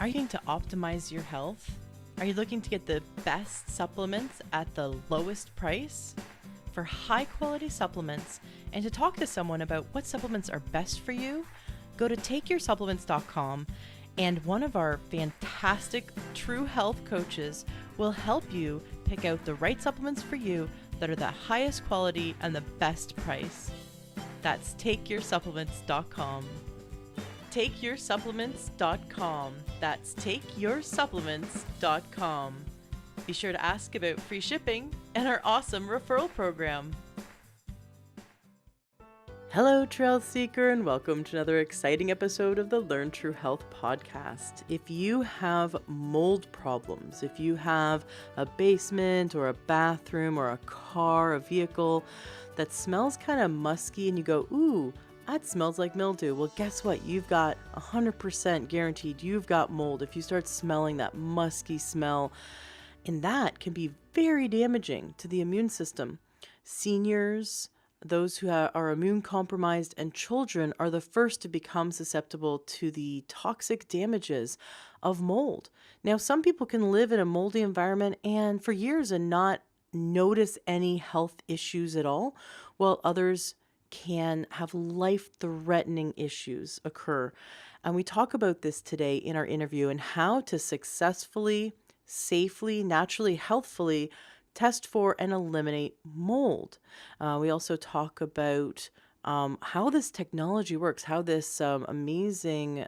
Are you looking to optimize your health? Are you looking to get the best supplements at the lowest price? For high quality supplements and to talk to someone about what supplements are best for you, go to takeyoursupplements.com and one of our fantastic true health coaches will help you pick out the right supplements for you that are the highest quality and the best price. That's takeyoursupplements.com. takeyoursupplements.com. That's takeyoursupplements.com. Be sure to ask about free shipping and our awesome referral program. Hello, Trail Seeker, and welcome to another exciting episode of the Learn True Health podcast. If you have mold problems, if you have a basement or a bathroom or a car, a vehicle that smells kind of musky and you go, ooh, that smells like mildew. Well, guess what? You've got 100% guaranteed you've got mold if you start smelling that musky smell. And that can be very damaging to the immune system. Seniors, those who are immune compromised, and children are the first to become susceptible to the toxic damages of mold. Now, some people can live in a moldy environment and for years and not notice any health issues at all, while others can have life-threatening issues occur. And we talk about this today in our interview and how to successfully, safely, naturally, healthfully test for and eliminate mold. We also talk about how this technology works, how this amazing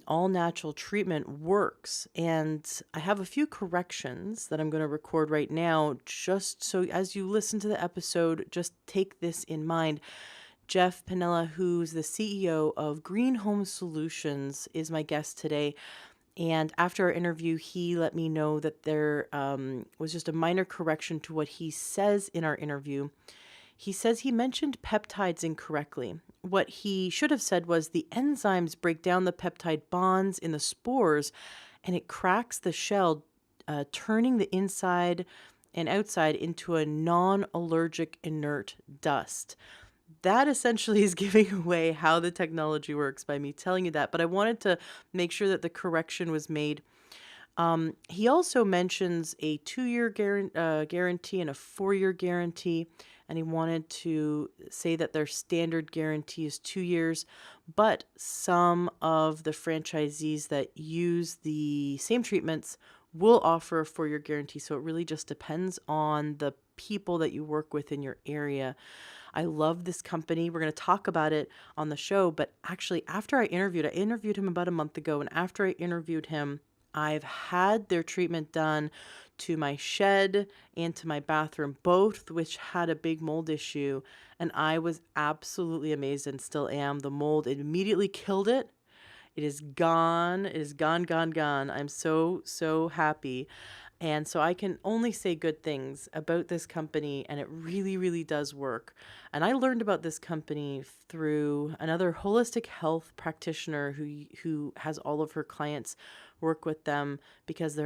all-natural treatment works. And I have a few corrections that I'm going to record right now, just so as you listen to the episode, just take this in mind. Jeff Panella, who's the CEO of Green Home Solutions, is my guest today. And after our interview, he let me know that there was just a minor correction to what he says in our interview. He says he mentioned peptides incorrectly. What he should have said was the enzymes break down the peptide bonds in the spores and it cracks the shell, turning the inside and outside into a non-allergic inert dust. That essentially is giving away how the technology works by me telling you that, but I wanted to make sure that the correction was made. He also mentions a 2-year guarantee and a 4-year guarantee, and he wanted to say that their standard guarantee is 2 years, but some of the franchisees that use the same treatments will offer a 4-year guarantee, so it really just depends on the people that you work with in your area. I love this company. We're going to talk about it on the show, but actually after I interviewed him about a month ago, and after I interviewed him, I've had their treatment done to my shed and to my bathroom, both which had a big mold issue, and I was absolutely amazed and still am. The mold, it immediately killed it. It is gone. It is gone, gone, gone. I'm so happy. And so I can only say good things about this company, and it really, really does work. And I learned about this company through another holistic health practitioner who has all of her clients work with them because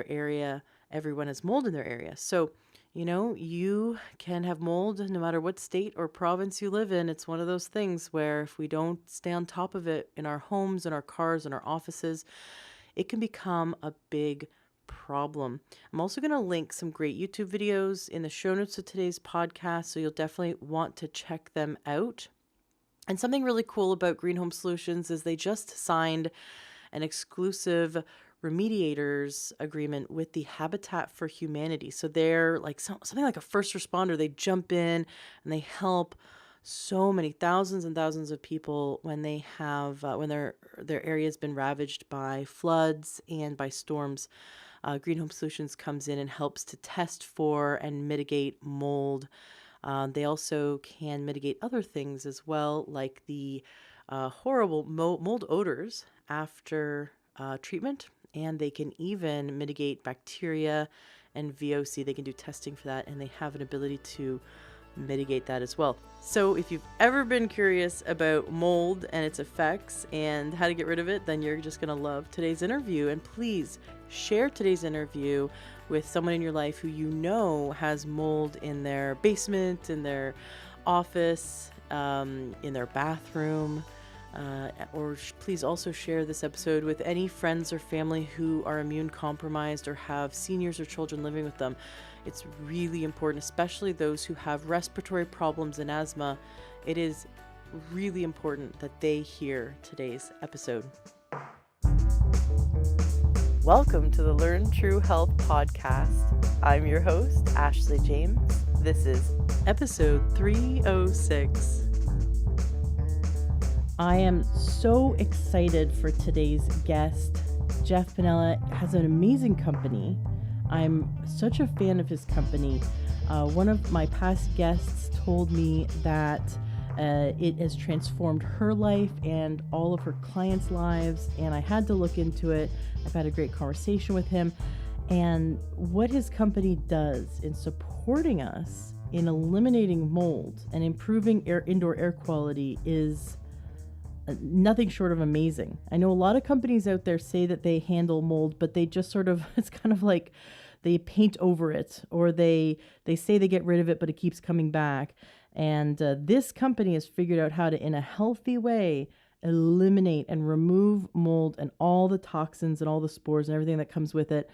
everyone has mold in their area. So, you can have mold no matter what state or province you live in. It's one of those things where if we don't stay on top of it in our homes, in our cars, in our offices, it can become a big problem. I'm also going to link some great YouTube videos in the show notes of today's podcast, so you'll definitely want to check them out. And something really cool about Green Home Solutions is they just signed an exclusive remediators agreement with the Habitat for Humanity. So they're like something like a first responder. They jump in and they help so many thousands and thousands of people when they have when their area has been ravaged by floods and by storms. Green Home Solutions comes in and helps to test for and mitigate mold. They also can mitigate other things as well, like the horrible mold odors after treatment, and they can even mitigate bacteria and VOC. They can do testing for that, and they have an ability to mitigate that as well. So if you've ever been curious about mold and its effects and how to get rid of it, then you're just going to love today's interview. And please share today's interview with someone in your life who you know has mold in their basement, in their office, in their bathroom. Please also share this episode with any friends or family who are immune compromised or have seniors or children living with them. It's really important, especially those who have respiratory problems and asthma. It is really important that they hear today's episode. Welcome to the Learn True Health podcast. I'm your host, Ashley James. This is episode 306. I am so excited for today's guest. Jeff Panella has an amazing company. I'm such a fan of his company. One of my past guests told me that it has transformed her life and all of her clients' lives, and I had to look into it. I've had a great conversation with him, and what his company does in supporting us in eliminating mold and improving indoor air quality is nothing short of amazing. I know a lot of companies out there say that they handle mold, but they just sort of, it's kind of like they paint over it, or they say they get rid of it, but it keeps coming back. And this company has figured out how to, in a healthy way, eliminate and remove mold and all the toxins and all the spores and everything that comes with it.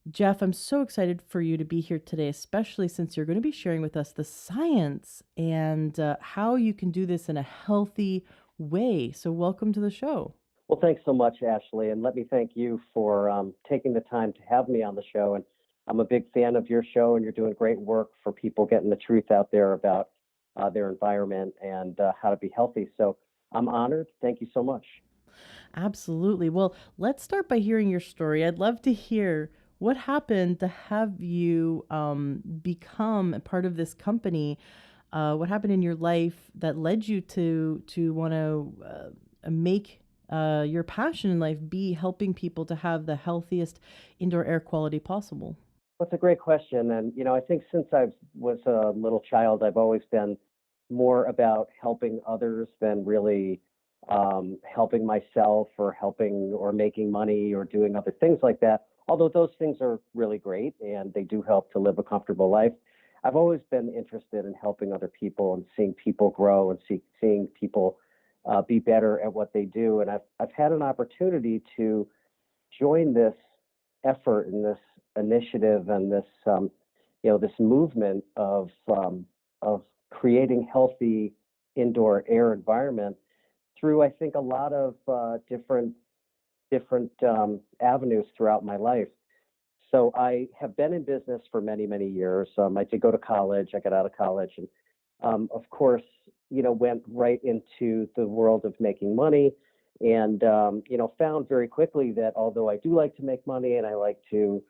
Jeff, I'm so excited for you to be here today, especially since you're going to be sharing with us the science and how you can do this in a healthy way. So welcome to the show. Well, thanks so much, Ashley. And let me thank you for taking the time to have me on the show. And I'm a big fan of your show, and you're doing great work for people getting the truth out there about their environment and how to be healthy. So I'm honored. Thank you so much. Absolutely. Well, let's start by hearing your story. I'd love to hear what happened to have you become a part of this company. What happened in your life that led you to want to make your passion in life be helping people to have the healthiest indoor air quality possible? That's a great question. And, I think since I was a little child, I've always been more about helping others than really helping myself or helping or making money or doing other things like that. Although those things are really great and they do help to live a comfortable life. I've always been interested in helping other people and seeing people grow and seeing people be better at what they do. And I've had an opportunity to join this effort and this initiative and this this movement of creating healthy indoor air environment through, I think, a lot of different avenues throughout my life. So I have been in business for many, many years. I did go to college. I got out of college, and of course, went right into the world of making money, and found very quickly that although I do like to make money and I like to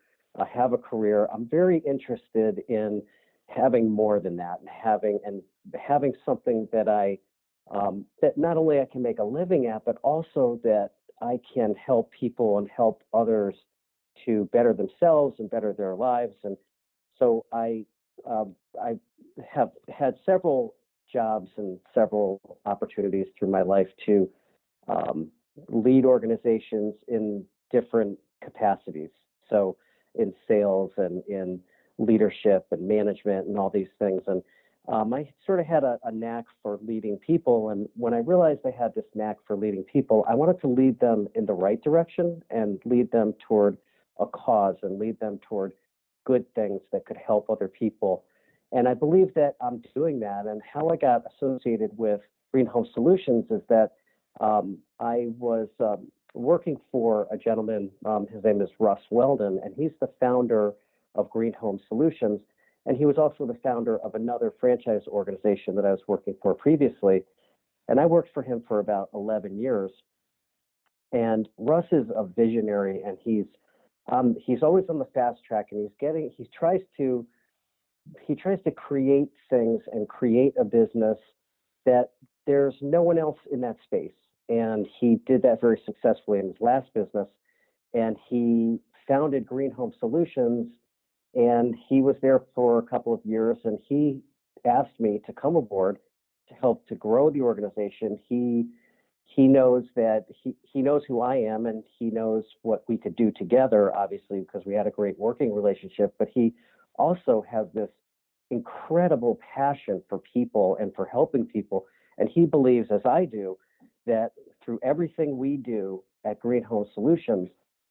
have a career, I'm very interested in having more than that, and having something that that not only I can make a living at, but also that I can help people and help others to better themselves and better their lives. And so I have had several jobs and several opportunities through my life to lead organizations in different capacities. So in sales and in leadership and management and all these things. And I sort of had a knack for leading people. And when I realized I had this knack for leading people, I wanted to lead them in the right direction and lead them toward a cause and lead them toward good things that could help other people. And I believe that I'm doing that. And how I got associated with Green Home Solutions is that I was working for a gentleman, his name is Russ Weldon, and he's the founder of Green Home Solutions. And he was also the founder of another franchise organization that I was working for previously. And I worked for him for about 11 years. And Russ is a visionary, and he's always on the fast track, and he tries to create things and create a business that there's no one else in that space. And he did that very successfully in his last business. And he founded Green Home Solutions, and he was there for a couple of years, and he asked me to come aboard to help to grow the organization. He knows that he knows who I am, and he knows what we could do together, obviously, because we had a great working relationship. But he also has this incredible passion for people and for helping people. And he believes, as I do, that through everything we do at Green Home Solutions,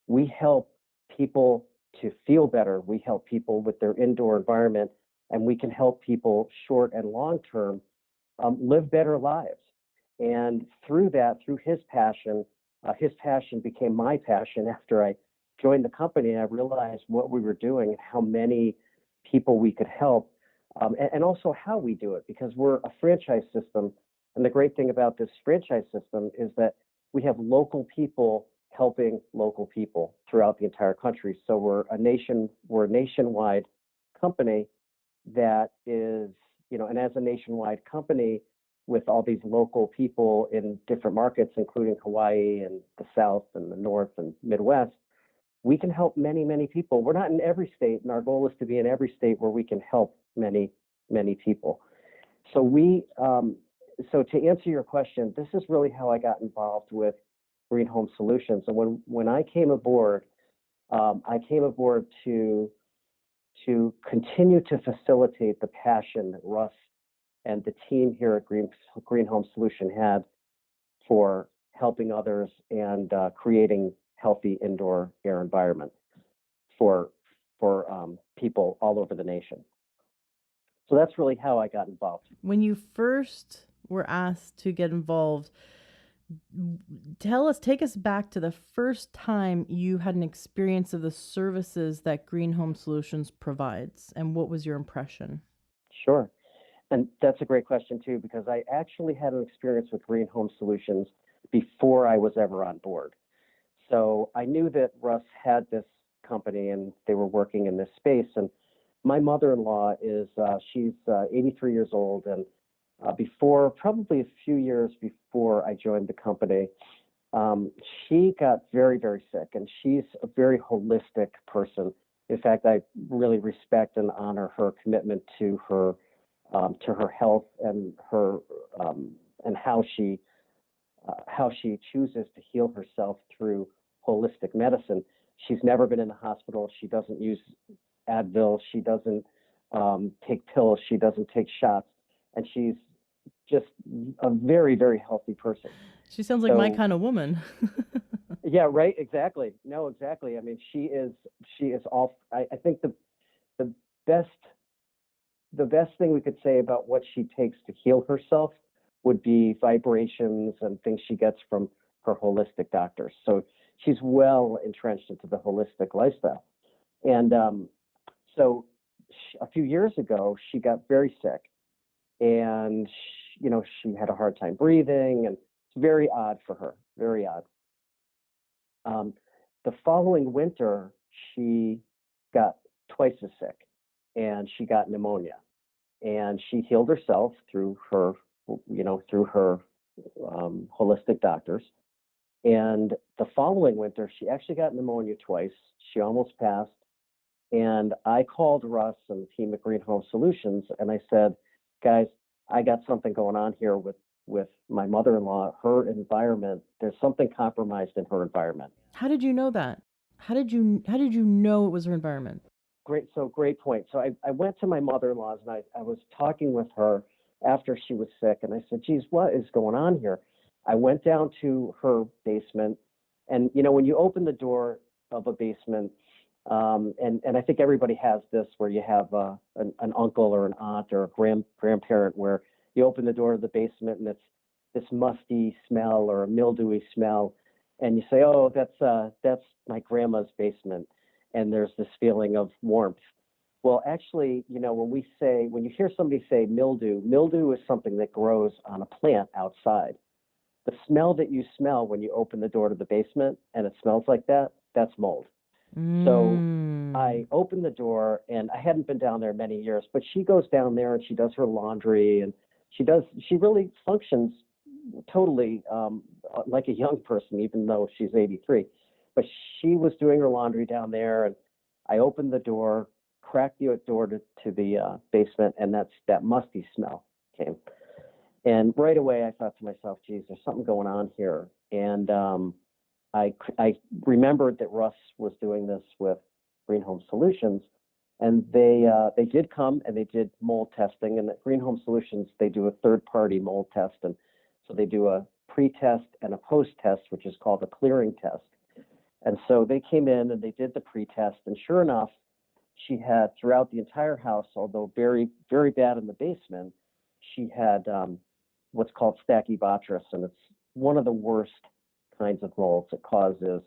we help people to feel better. We help people with their indoor environment, and we can help people short and long term live better lives. And through that, through his passion became my passion after I joined the company. And I realized what we were doing and how many people we could help, and also how we do it, because we're a franchise system. And the great thing about this franchise system is that we have local people helping local people throughout the entire country. So we're a nationwide company that is, and as a nationwide company with all these local people in different markets, including Hawaii and the South and the North and Midwest, we can help many, many people. We're not in every state, and our goal is to be in every state where we can help many, many people. So so to answer your question, this is really how I got involved with Green Home Solutions. And when I came aboard to continue to facilitate the passion that Russ and the team here at Green Home Solution had for helping others and creating healthy indoor air environment for people all over the nation. So that's really how I got involved. When you first were asked to get involved, take us back to the first time you had an experience of the services that Green Home Solutions provides, and what was your impression? Sure. And that's a great question too, because I actually had an experience with Green Home Solutions before I was ever on board. So I knew that Russ had this company and they were working in this space. And my mother-in-law she's 83 years old, and probably a few years before I joined the company, she got very, very sick, and she's a very holistic person. In fact, I really respect and honor her commitment to her health and her and how she chooses to heal herself through holistic medicine. She's never been in the hospital. She doesn't use Advil. She doesn't take pills. She doesn't take shots, and she's just a very, very healthy person. She sounds like my kind of woman. Yeah, right. Exactly. No, exactly. I mean, she is all. I think the best thing we could say about what she takes to heal herself would be vibrations and things she gets from her holistic doctors. So she's well entrenched into the holistic lifestyle. And a few years ago, she got very sick, and she had a hard time breathing, and it's very odd for her, very odd. The following winter, she got twice as sick, and she got pneumonia, and she healed herself through her holistic doctors. And the following winter, she actually got pneumonia twice. She almost passed. And I called Russ and the team at Green Home Solutions, and I said, guys, I got something going on here with my mother-in-law. Her environment, there's something compromised in her environment. How did you know that? How did you know it was her environment? Great point. So I went to my mother-in-law's, and I was talking with her after she was sick, and I said, geez, what is going on here? I went down to her basement, and when you open the door of a basement, and I think everybody has this, where you have an uncle or an aunt or a grandparent, where you open the door of the basement and it's this musty smell or a mildewy smell, and you say, oh, that's my grandma's basement, and there's this feeling of warmth. Well, actually, when you hear somebody say mildew is something that grows on a plant outside. The smell that you smell when you open the door to the basement and it smells like that, that's mold. So I opened the door, and I hadn't been down there many years, but she goes down there and she does her laundry, and she really functions totally like a young person, even though she's 83. But she was doing her laundry down there, and I opened the door, cracked the door to the basement, and that musty smell came. And right away I thought to myself, geez, there's something going on here. And I remembered that Russ was doing this with Green Home Solutions, and they did come and they did mold testing. And at Green Home Solutions, they do a third-party mold test, and so they do a pre-test and a post-test, which is called a clearing test. And so they came in and they did the pre-test, and sure enough, she had throughout the entire house, although very, very bad in the basement, she had what's called Stachybotrys, and it's one of the worst kinds of molds. It causes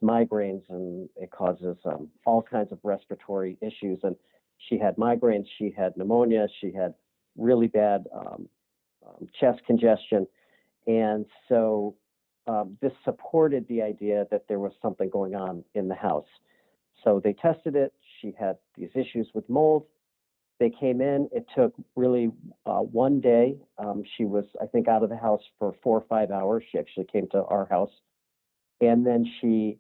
migraines, and it causes all kinds of respiratory issues. And she had migraines, she had pneumonia, she had really bad chest congestion. And so this supported the idea that there was something going on in the house. So they tested it. She had these issues with mold. They came in. It took really one day. She was, I think, out of the house for 4 or 5 hours. She actually came to our house. And then she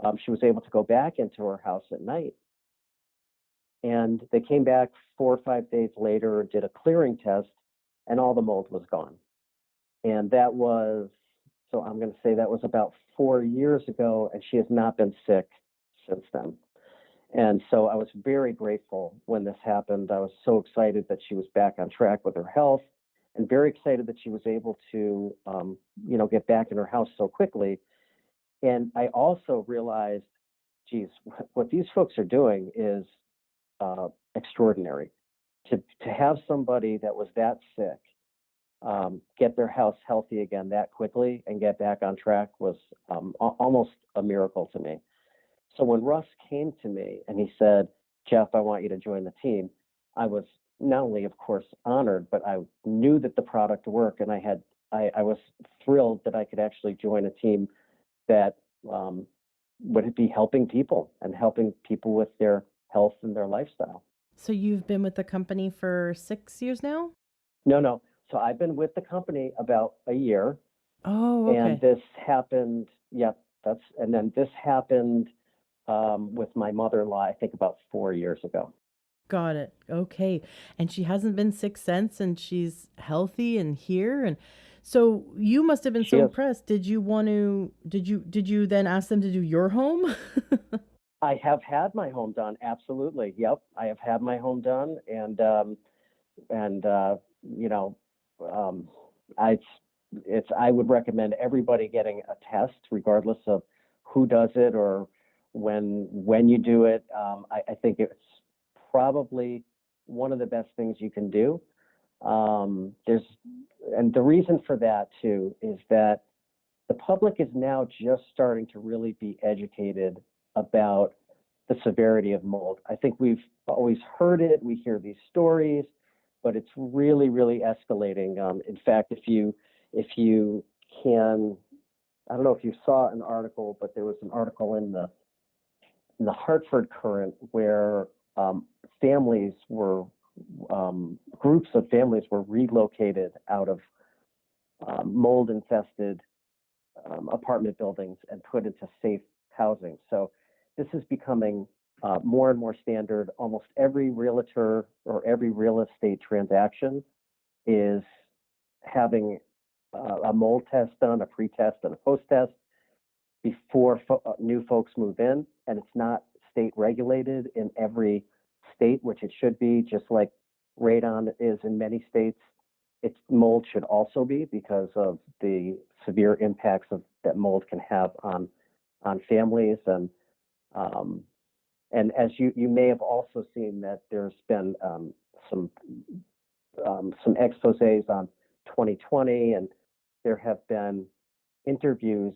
was able to go back into her house at night. And they came back 4 or 5 days later, did a clearing test, and all the mold was gone. And that was, so I'm going to say that was about 4 years ago, and she has not been sick since then. And so I was very grateful when this happened. I was so excited that she was back on track with her health, and very excited that she was able to, get back in her house so quickly. And I also realized, geez, what these folks are doing is extraordinary. To have somebody that was that sick get their house healthy again that quickly and get back on track was almost a miracle to me. So when Russ came to me and he said, Jeff, I want you to join the team, I was not only, of course, honored, but I knew that the product worked, and I was thrilled that I could actually join a team that would be helping people with their health and their lifestyle. So you've been with the company for 6 years now? No. So I've been with the company about a year. Oh, okay. And this happened, and then this happened with my mother-in-law, I think about 4 years ago. Got it. Okay. And she hasn't been sick since, and she's healthy and here. And so you must have been so impressed. Did you then ask them to do your home? I have had my home done. Absolutely. Yep. I have had my home done. I would recommend everybody getting a test, regardless of who does it or when you do it. I think it's probably one of the best things you can do. And the reason for that too is that the public is now just starting to really be educated about the severity of mold. I think we've always heard it. We hear these stories, but it's really, really escalating. In fact, if you can, I don't know if you saw an article, but there was an article in the Hartford Courant where groups of families were relocated out of mold-infested apartment buildings and put into safe housing. So this is becoming more and more standard. Almost every realtor or every real estate transaction is having a mold test done, a pre-test and a post-test before new folks move in, and it's not state regulated in every state, which it should be, just like radon is in many states. Mold should also be, because of the severe impacts that mold can have on families. And as you may have also seen that there's been some exposés on 2020, and there have been interviews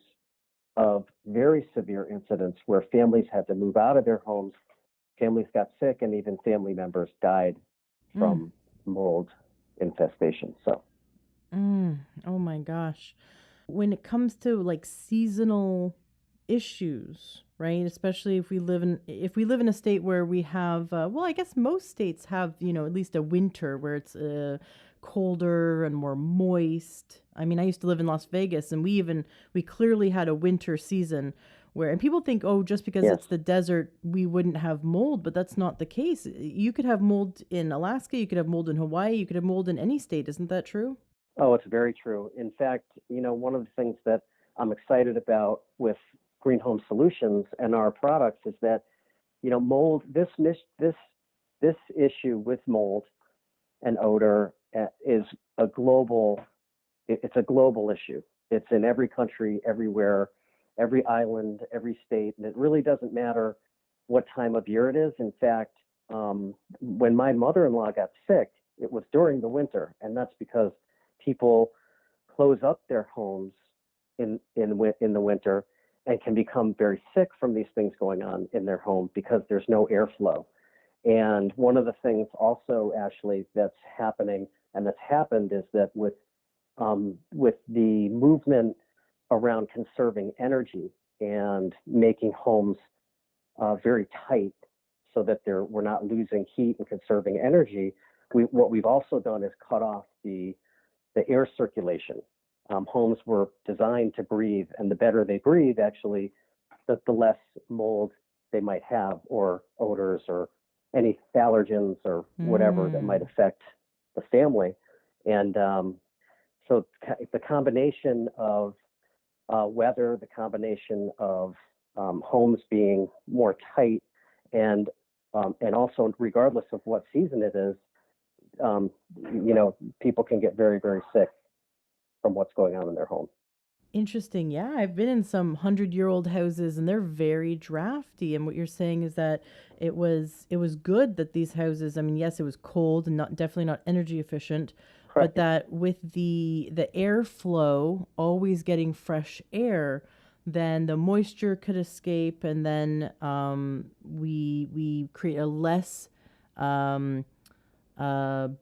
of very severe incidents where families had to move out of their homes, families got sick, and even family members died from mold infestation. So, oh my gosh. When it comes to like seasonal issues, right? Especially if we live in a state where we have, I guess most states have, at least a winter where it's colder and more moist. I mean, I used to live in Las Vegas, and we clearly had a winter season and people think, oh, just because it's the desert, we wouldn't have mold, but that's not the case. You could have mold in Alaska, you could have mold in Hawaii, you could have mold in any state. Isn't that true? Oh, it's very true. In fact, one of the things that I'm excited about with Green Home Solutions and our products is that, mold, this issue with mold and odor is a global it's a global issue. It's in every country, everywhere, every island, every state, and it really doesn't matter what time of year it is. In fact, when my mother-in-law got sick, it was during the winter, and that's because people close up their homes in the winter and can become very sick from these things going on in their home because there's no airflow. And one of the things also, Ashley, that's happening and that's happened is that with the movement around conserving energy and making homes very tight so that we're not losing heat and conserving energy, what we've also done is cut off the air circulation. Homes were designed to breathe, and the better they breathe, actually, the less mold they might have, or odors, or any allergens, or whatever that might affect the family. And so the combination of weather, the combination of homes being more tight, and also regardless of what season it is, people can get very, very sick from what's going on in their home. Interesting. Yeah, I've been in some 100-year-old houses and they're very drafty. And what you're saying is that it was good that these houses, I mean, yes, it was cold and definitely not energy efficient, Right. but that with the airflow, always getting fresh air, then the moisture could escape, and then we create a less a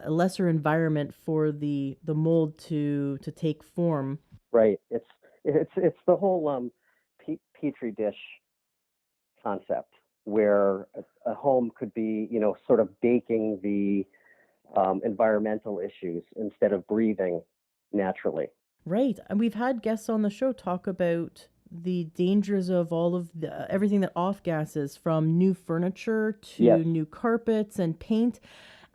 lesser environment for the mold to take form. Right. It's the whole petri dish concept, where a home could be, sort of baking the environmental issues instead of breathing naturally. Right. And we've had guests on the show talk about the dangers of all of everything that off gases, from new furniture to Yes. new carpets and paint.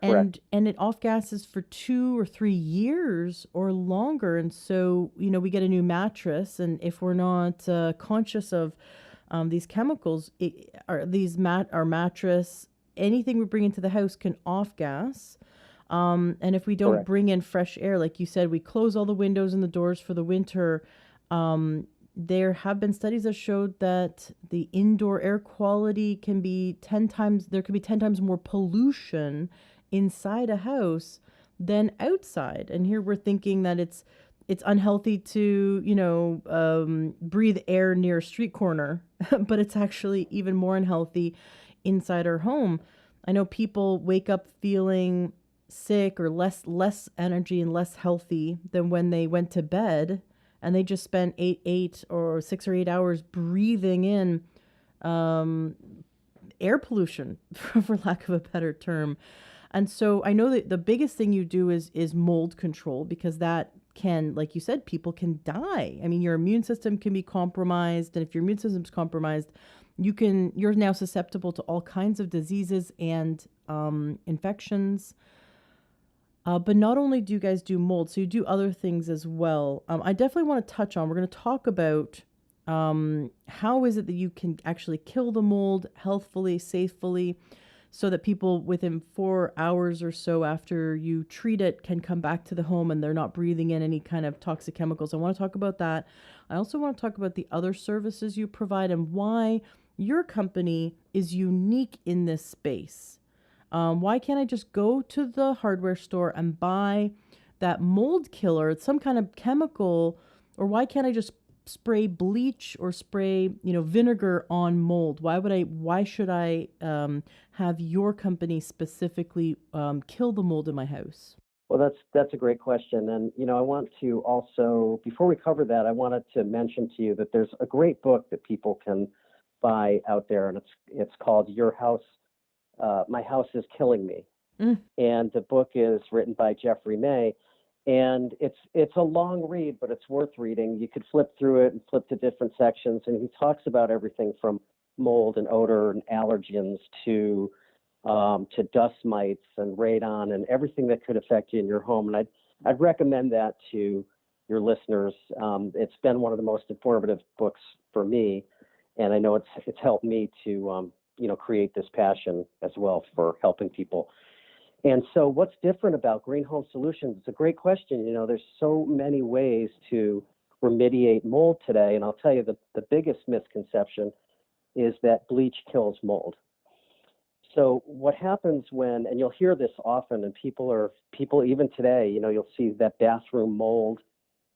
Correct. And it off gases for 2 or 3 years or longer. And so, we get a new mattress, and if we're not conscious of these chemicals, our mattress, anything we bring into the house can off gas. And if we don't Correct. bring in fresh air, like you said, we close all the windows and the doors for the winter. There have been studies that showed that the indoor air quality can be 10 times, there could be 10 times more pollution inside a house than outside. And here we're thinking that it's unhealthy to, breathe air near a street corner, but it's actually even more unhealthy inside our home. I know people wake up feeling sick or less energy and less healthy than when they went to bed, and they just spent 8 or 6 or 8 hours breathing in air pollution, for lack of a better term. And so I know that the biggest thing you do is mold control, because that can, like you said, people can die. I mean, your immune system can be compromised, and if your immune system's compromised, you're now susceptible to all kinds of diseases and infections. But not only do you guys do mold, so you do other things as well. I definitely want to touch on, we're going to talk about how is it that you can actually kill the mold healthfully, safely, so that people within 4 hours or so after you treat it can come back to the home and they're not breathing in any kind of toxic chemicals. I want to talk about that. I also want to talk about the other services you provide and why your company is unique in this space. Why can't I just go to the hardware store and buy that mold killer, some kind of chemical, or why can't I just spray bleach or spray, vinegar on mold? Why should I have your company specifically kill the mold in my house? Well, that's a great question. And, I want to also, before we cover that, I wanted to mention to you that there's a great book that people can buy out there, and it's called My House is Killing Me. And the book is written by Jeff Panella, and it's a long read, but it's worth reading. You could flip through it and flip to different sections, and he talks about everything from mold and odor and allergens to dust mites and radon and everything that could affect you in your home. And I'd recommend that to your listeners. It's been one of the most informative books for me, and I know it's helped me to create this passion as well for helping people. And so what's different about green home solutions? It's a great question. There's so many ways to remediate mold today. And I'll tell you the biggest misconception is that bleach kills mold. So what happens and you'll hear this often, and people even today, you'll see that bathroom mold,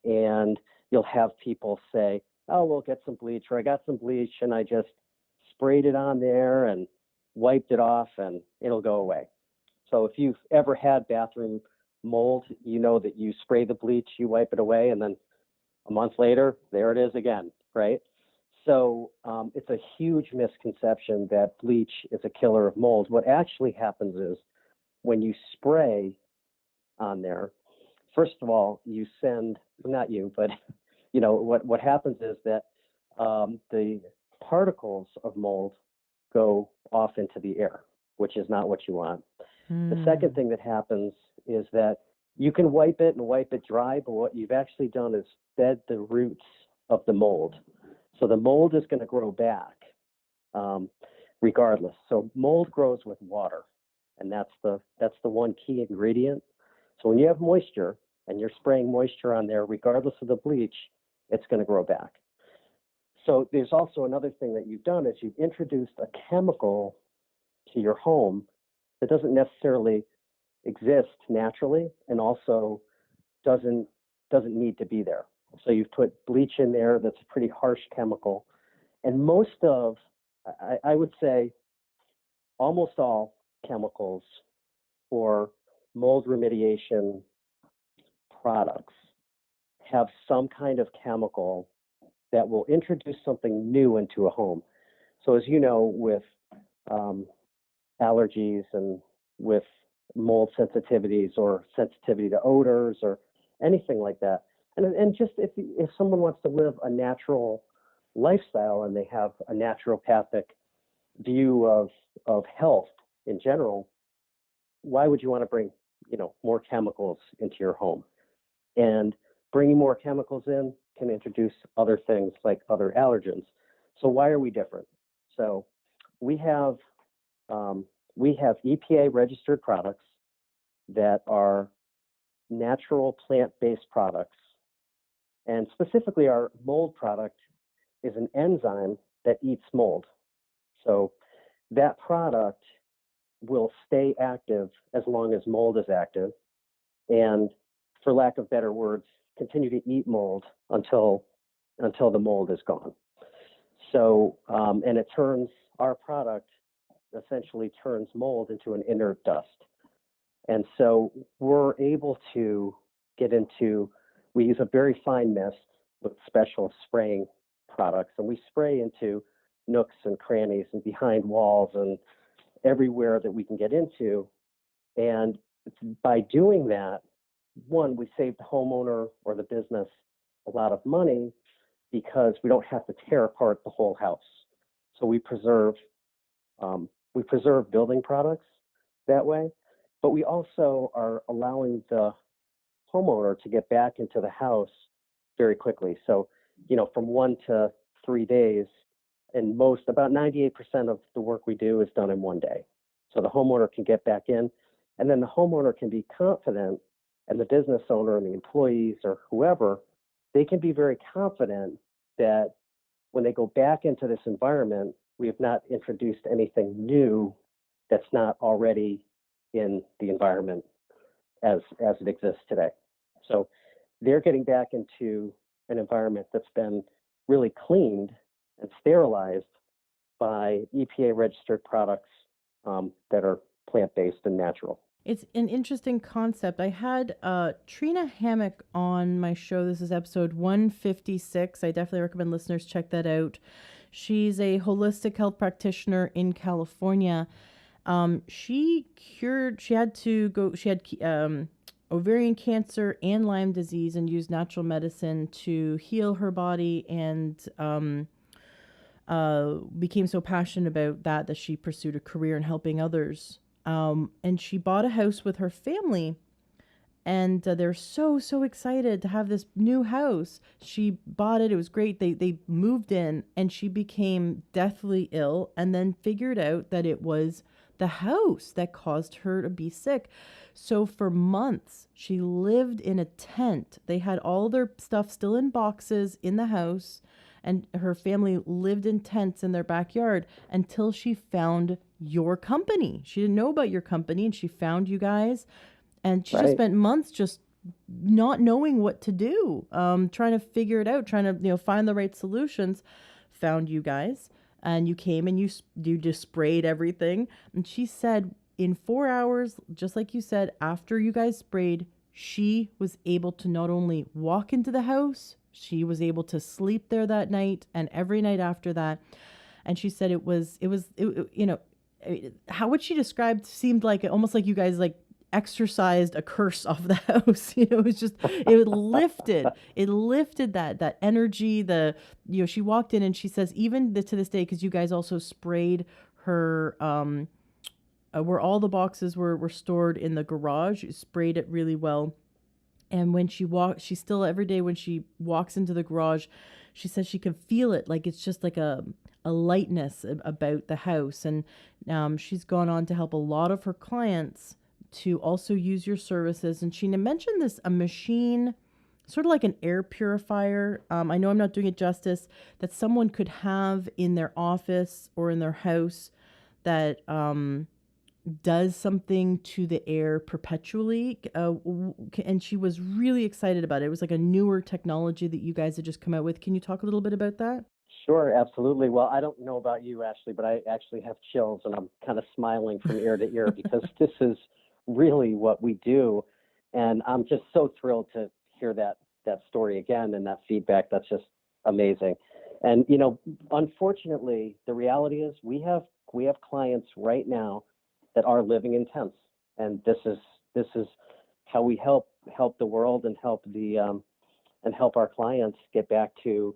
and you'll have people say, oh, we'll get some bleach, or I got some bleach and I just sprayed it on there and wiped it off and it'll go away. So if you've ever had bathroom mold, you know that you spray the bleach, you wipe it away, and then a month later, there it is again, right? So it's a huge misconception that bleach is a killer of mold. What actually happens is when you spray on there, first of all, you send, not you, but what happens is that the particles of mold go off into the air, which is not what you want. The second thing that happens is that you can wipe it and wipe it dry, but what you've actually done is fed the roots of the mold. So the mold is going to grow back regardless. So mold grows with water, and that's the one key ingredient. So when you have moisture and you're spraying moisture on there, regardless of the bleach, it's going to grow back. So there's also another thing that you've done is you've introduced a chemical to your home that doesn't necessarily exist naturally, and also doesn't need to be there. So you've put bleach in there that's a pretty harsh chemical. And I would say almost all chemicals for mold remediation products have some kind of chemical that will introduce something new into a home. So as you know, with allergies and with mold sensitivities or sensitivity to odors or anything like that, and just if someone wants to live a natural lifestyle and they have a naturopathic view of health in general, why would you want to bring more chemicals into your home? And bringing more chemicals in can introduce other things like other allergens. So why are we different? So we have EPA registered products that are natural plant-based products. And specifically, our mold product is an enzyme that eats mold. So that product will stay active as long as mold is active, and for lack of better words, continue to eat mold until the mold is gone. So, and our product essentially turns mold into an inert dust. And so we're able to we use a very fine mist with special spraying products, and we spray into nooks and crannies and behind walls and everywhere that we can get into. And by doing that, one, we save the homeowner or the business a lot of money because we don't have to tear apart the whole house. So we preserve building products that way, but we also are allowing the homeowner to get back into the house very quickly. So, from 1 to 3 days, and about 98% of the work we do is done in 1 day. So the homeowner can get back in, and then the homeowner can be confident, and the business owner and the employees or whoever, they can be very confident that when they go back into this environment, we have not introduced anything new that's not already in the environment as it exists today. So they're getting back into an environment that's been really cleaned and sterilized by EPA registered products that are plant-based and natural. It's an interesting concept. I had Trina Hammock on my show. This is episode 156. I definitely recommend listeners check that out. She's a holistic health practitioner in California. She had ovarian cancer and Lyme disease and used natural medicine to heal her body, and became so passionate about that she pursued a career in helping others. And she bought a house with her family, and they're so excited to have this new house. She bought it. It was great. They moved in, and she became deathly ill, and then figured out that it was the house that caused her to be sick. So for months, she lived in a tent. They had all their stuff still in boxes in the house, and her family lived in tents in their backyard until she found your company. She didn't know about your company, and she found you guys, and she just Right. spent months just not knowing what to do, trying to figure it out, trying to find the right solutions. Found you guys, and you came and you just sprayed everything. And she said in 4 hours, just like you said, after you guys sprayed, she was able to not only walk into the house, she was able to sleep there that night and every night after that. And she said how what she described seemed like almost like you guys like exorcised a curse off the house. It was just it lifted that energy. She walked in and she says even to this day, because you guys also sprayed her where all the boxes were stored in the garage, you sprayed it really well. And when she still every day when she walks into the garage, she says she can feel it, like it's just like a lightness about the house. And she's gone on to help a lot of her clients to also use your services. And she mentioned a machine, sort of like an air purifier. I know I'm not doing it justice, that someone could have in their office or in their house that does something to the air perpetually. And she was really excited about it. It was like a newer technology that you guys had just come out with. Can you talk a little bit about that? Sure, absolutely. Well, I don't know about you, Ashley, but I actually have chills and I'm kind of smiling from ear to ear because this is really what we do. And I'm just so thrilled to hear that story again and that feedback. That's just amazing. And unfortunately, the reality is we have clients right now that are living in tents, and this is how we help the world and help our clients get back to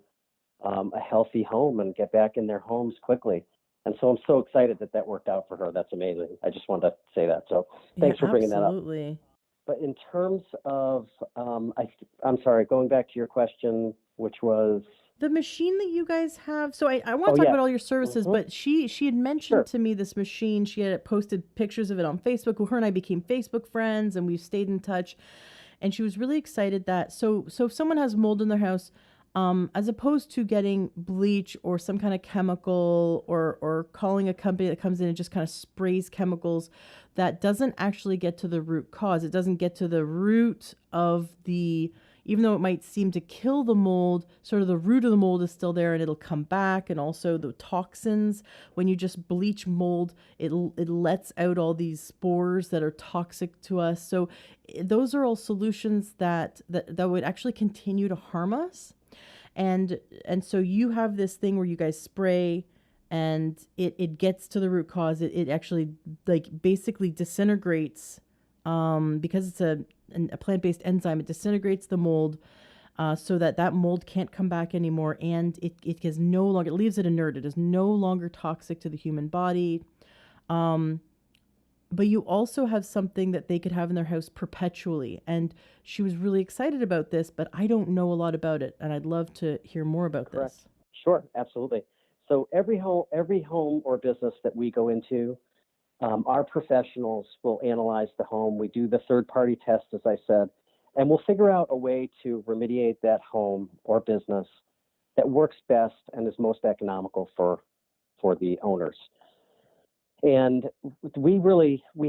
a healthy home and get back in their homes quickly. And so I'm so excited that worked out for her. That's amazing. I just wanted to say that. So Yeah, thanks for bringing that up. absolutely. But in terms of, I'm sorry, going back to your question, which was, The machine that you guys have. So I want oh to talk yeah, about all your services, hmm but she had mentioned sure, to me this machine. She had posted pictures of it on Facebook. Well, her and I became Facebook friends, and we've stayed in touch. And she was really excited that so if someone has mold in their house, as opposed to getting bleach or some kind of chemical, or calling a company that comes in and just kind of sprays chemicals, that doesn't actually get to the root cause. It doesn't get to the root of the, even though it might seem to kill the mold, sort of the root of the mold is still there and it'll come back. And also the toxins, when you just bleach mold, it lets out all these spores that are toxic to us. So those are all solutions that would actually continue to harm us. And so you have this thing where you guys spray and it gets to the root cause. It actually like basically disintegrates, because it's a plant-based enzyme. It disintegrates the mold, so that mold can't come back anymore, and it is no longer, it leaves it inert. It is no longer toxic to the human body. Um, but you also have something that they could have in their house perpetually. And she was really excited about this, but I don't know a lot about it, and I'd love to hear more about correct. this. Sure, absolutely. So every home or business that we go into, our professionals will analyze the home. We do the third-party test, as I said, and we'll figure out a way to remediate that home or business that works best and is most economical for the owners. And we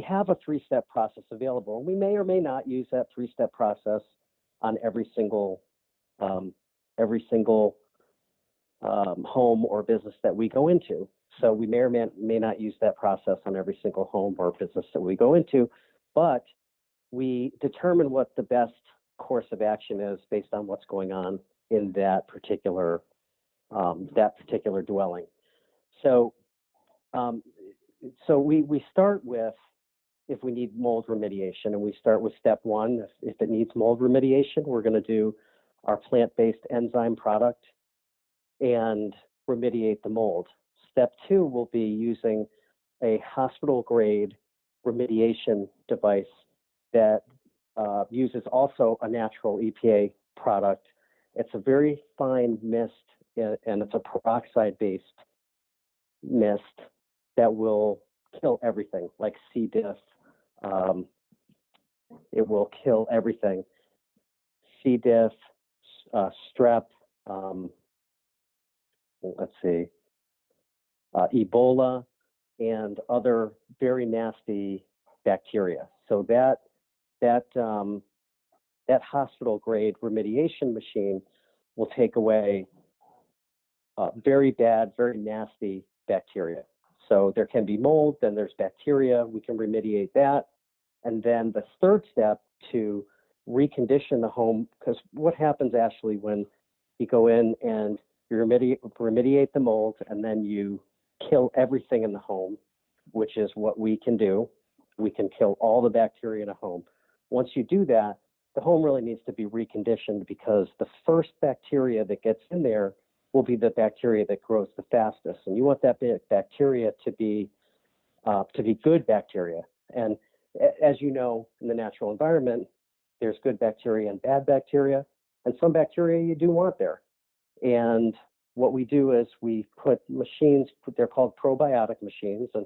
have a three-step process available. We may or may not use that three-step process on um, every single home or business that we go into. So we may or may not use that process on every single home or business that we go into, but we determine what the best course of action is based on what's going on in that particular dwelling. So um, we start with, if we need mold remediation, and we start with step one. If it needs mold remediation, we're going to do our plant-based enzyme product and remediate the mold. Step two will be using a hospital-grade remediation device that uses also a natural EPA product. It's a very fine mist, and it's a peroxide-based mist that will kill everything, like C. diff. Um, it will kill everything. C. diff, strep, um, let's see, Ebola, and other very nasty bacteria. So that hospital grade remediation machine will take away very bad, very nasty bacteria. So there can be mold, then there's bacteria. We can remediate that. And then the third step to recondition the home, because what happens actually when you go in and you remediate the mold and then you kill everything in the home, which is what we can do. We can kill all the bacteria in a home. Once you do that, the home really needs to be reconditioned because the first bacteria that gets in there will be the bacteria that grows the fastest. And you want that bacteria to be good bacteria. And as you know, in the natural environment, there's good bacteria and bad bacteria, and some bacteria you do want there. And what we do is we put machines, they're called probiotic machines, and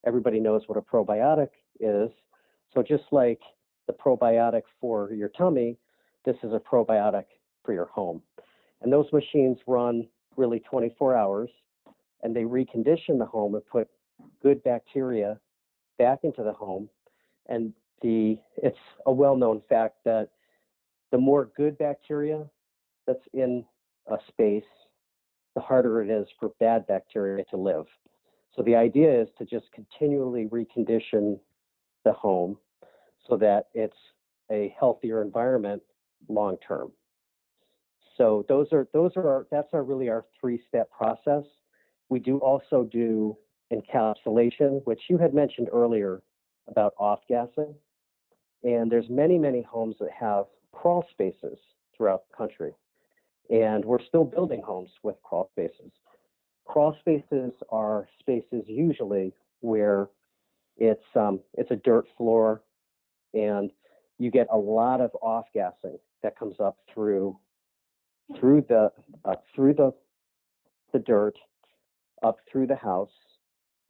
everybody knows what a probiotic is. So just like the probiotic for your tummy, this is a probiotic for your home. And those machines run really 24 hours, and they recondition the home and put good bacteria back into the home. And it's a well-known fact that the more good bacteria that's in a space, the harder it is for bad bacteria to live. So the idea is to just continually recondition the home so that it's a healthier environment long term. So that's really our 3-step process. We do also do encapsulation, which you had mentioned earlier about off-gassing. And there's many, many homes that have crawl spaces throughout the country. And we're still building homes with crawl spaces. Crawl spaces are spaces usually where it's a dirt floor, and you get a lot of off-gassing that comes up through the dirt up through the house,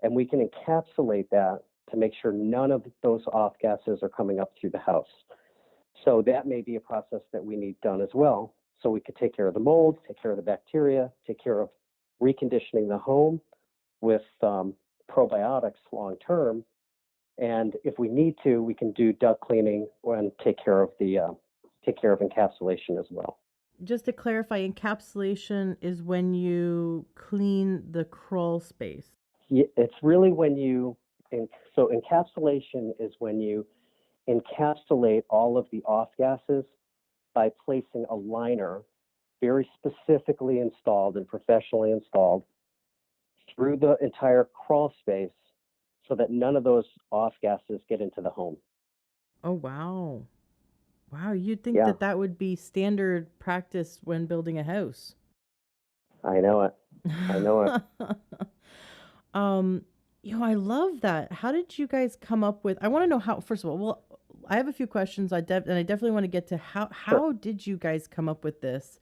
and we can encapsulate that to make sure none of those off gases are coming up through the house. So that may be a process that we need done as well. So we could take care of the mold, take care of the bacteria, take care of reconditioning the home with probiotics long term. And if we need to, we can do duct cleaning and take care of encapsulation as well. Just to clarify, encapsulation is when you clean the crawl space. It's really so encapsulation is when you encapsulate all of the off gases by placing a liner very specifically installed and professionally installed through the entire crawl space so that none of those off gases get into the home. Oh, wow. Wow, you'd think Yeah. that would be standard practice when building a house. I know it. I love that. How did you guys come up with? I want to know how. First of all, well, I have a few questions. I definitely want to get to how did you guys come up with this?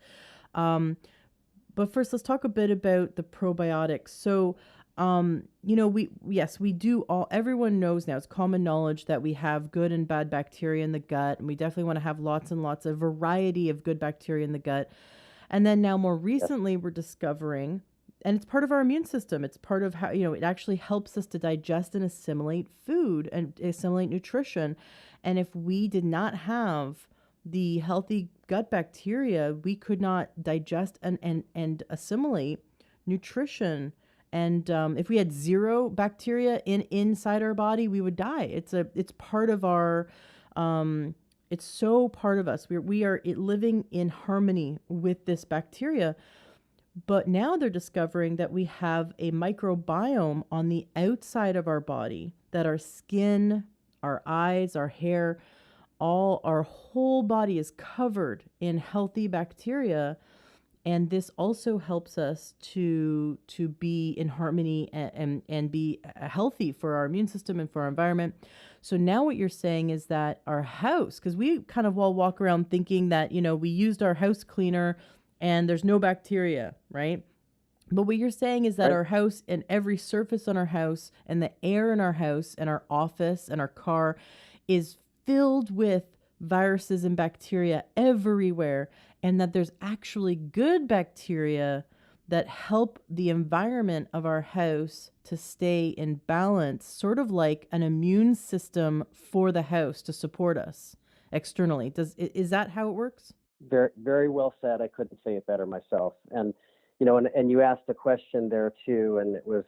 But first, let's talk a bit about the probiotics. So, we do all. Everyone knows now. It's common knowledge that we have good and bad bacteria in the gut, and we definitely want to have lots and lots of variety of good bacteria in the gut. And then now, more recently, we're discovering. And it's part of our immune system. It's part of how, it actually helps us to digest and assimilate food and assimilate nutrition. And if we did not have the healthy gut bacteria, we could not digest and assimilate nutrition. And if we had zero bacteria inside our body, we would die. It's part of our, it's so part of us. We are living in harmony with this bacteria. But now they're discovering that we have a microbiome on the outside of our body, that our skin, our eyes, our hair, our whole body is covered in healthy bacteria. And this also helps us to be in harmony and be healthy for our immune system and for our environment. So now what you're saying is that our house, because we kind of all walk around thinking that, we used our house cleaner and there's no bacteria, right? But what you're saying is that right? our house and every surface on our house and the air in our house and our office and our car is filled with viruses and bacteria everywhere, and that there's actually good bacteria that help the environment of our house to stay in balance, sort of like an immune system for the house to support us externally. Is that how it works? Very, very well said. I couldn't say it better myself. And, and you asked a question there too, and it was,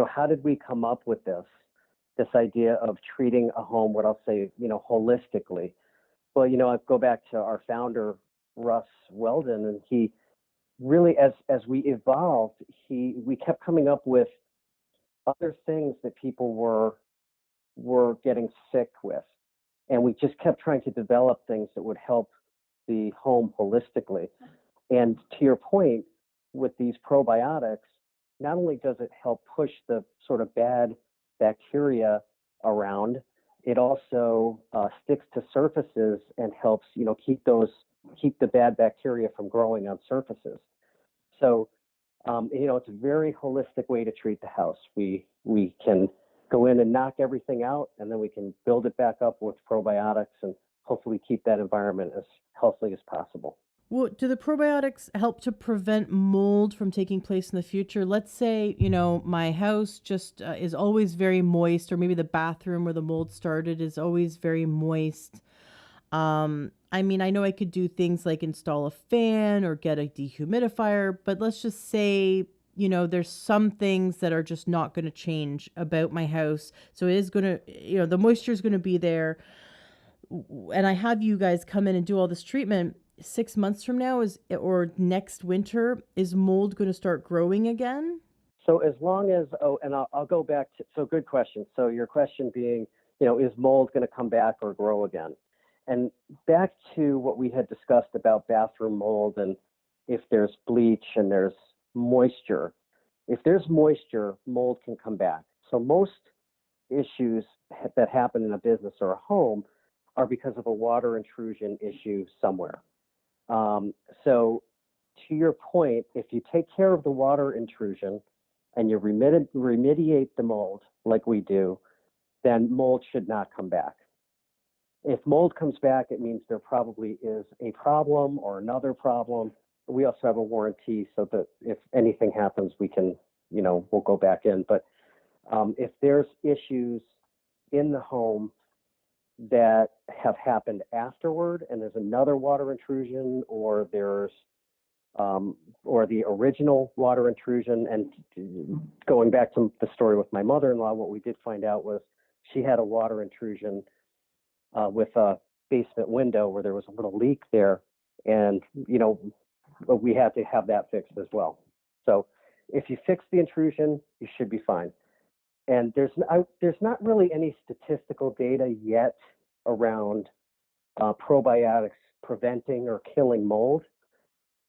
how did we come up with this idea of treating a home, what I'll say, holistically? Well, I go back to our founder, Russ Weldon, and he really, as we evolved, we kept coming up with other things that people were getting sick with. And we just kept trying to develop things that would help the home holistically. And to your point, with these probiotics, not only does it help push the sort of bad bacteria around, it also sticks to surfaces and helps, keep the bad bacteria from growing on surfaces. So, it's a very holistic way to treat the house. We can go in and knock everything out, and then we can build it back up with probiotics and hopefully keep that environment as healthy as possible. Well, do the probiotics help to prevent mold from taking place in the future? Let's say, my house just is always very moist, or maybe the bathroom where the mold started is always very moist. I mean, I know I could do things like install a fan or get a dehumidifier, but let's just say, there's some things that are just not going to change about my house. So it is going to, the moisture is going to be there. And I have you guys come in and do all this treatment. 6 months from now or next winter, is mold going to start growing again? So as long as, and I'll go back to, so good question. So your question being, is mold going to come back or grow again? And back to what we had discussed about bathroom mold, and if there's bleach and there's moisture, if there's moisture, mold can come back. So most issues that happen in a business or a home are because of a water intrusion issue somewhere. So to your point, if you take care of the water intrusion and you remediate the mold like we do, then mold should not come back. If mold comes back, it means there probably is a problem or another problem. We also have a warranty so that if anything happens, we can, we'll go back in. But if there's issues in the home that have happened afterward and there's another water intrusion, or there's or the original water intrusion, and going back to the story with my mother-in-law, what we did find out was she had a water intrusion with a basement window where there was a little leak there, and we had to have that fixed as well. So if you fix the intrusion, you should be fine. And there's not really any statistical data yet around probiotics preventing or killing mold.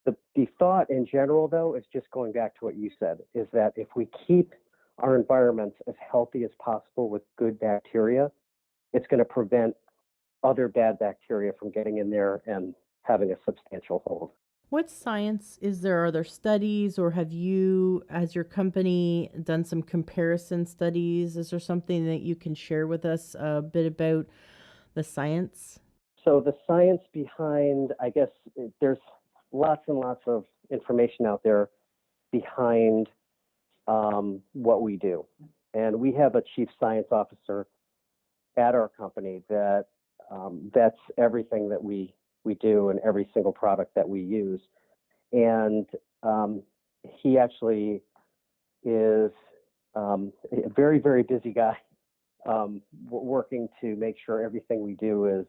The thought in general, though, is just going back to what you said, is that if we keep our environments as healthy as possible with good bacteria, it's going to prevent other bad bacteria from getting in there and having a substantial hold. What science is there? Are there studies, or have you, as your company, done some comparison studies? Is there something that you can share with us a bit about the science? So the science behind, I guess, there's lots and lots of information out there behind what we do. And we have a chief science officer at our company that vets everything that we do and every single product that we use. And he actually is a very, very busy guy, working to make sure everything we do is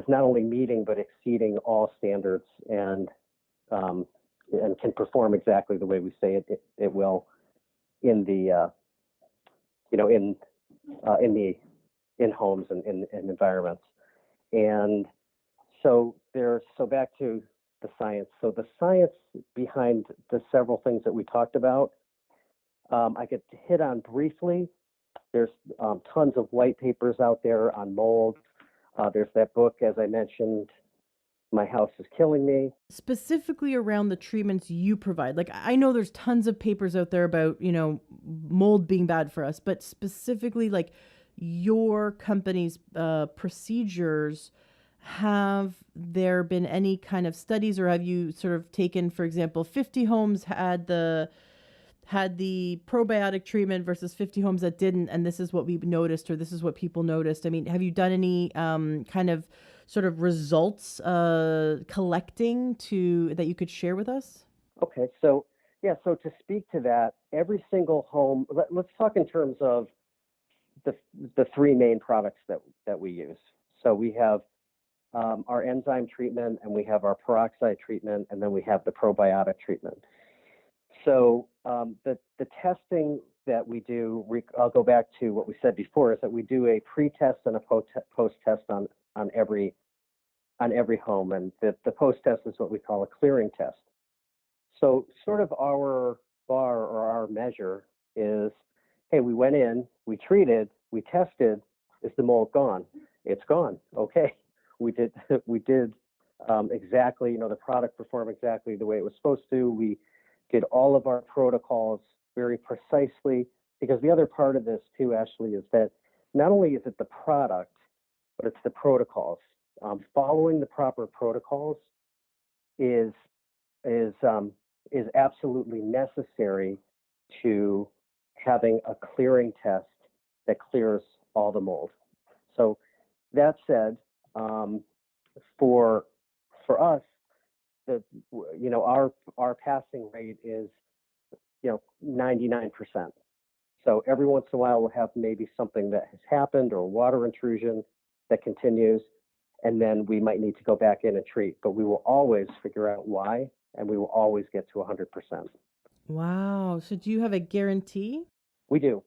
not only meeting but exceeding all standards, and can perform exactly the way we say it will in the in homes and in environments. And so back to the science. So the science behind the several things that we talked about, I could hit on briefly. There's tons of white papers out there on mold. There's that book, as I mentioned, my house is killing me. Specifically around the treatments you provide. Like, I know there's tons of papers out there about, mold being bad for us, but specifically like your company's procedures, have there been any kind of studies, or have you sort of taken, for example, 50 homes had the probiotic treatment versus 50 homes that didn't, and this is what we noticed, or this is what people noticed? I mean, have you done any kind of sort of results collecting that you could share with us? Okay, so yeah, so to speak to that, every single home, let's talk in terms of the the three main products that we use. So we have our enzyme treatment, and we have our peroxide treatment, and then we have the probiotic treatment. So the testing that we do, I'll go back to what we said before, is that we do a pre-test and a post-test on every home, and the post-test is what we call a clearing test. So sort of our bar or our measure is, hey, we went in, we treated, we tested, is the mold gone? It's gone. Okay, we did exactly, the product performed exactly the way it was supposed to. We did all of our protocols very precisely, because the other part of this too, Ashley, is that not only is it the product, but it's the protocols. Following the proper protocols is is absolutely necessary to having a clearing test that clears all the mold. So that said, for us, our passing rate is 99%. So every once in a while we'll have maybe something that has happened, or water intrusion that continues, and then we might need to go back in and treat. But we will always figure out why, and we will always get to 100%. Wow. So do you have a guarantee? We do.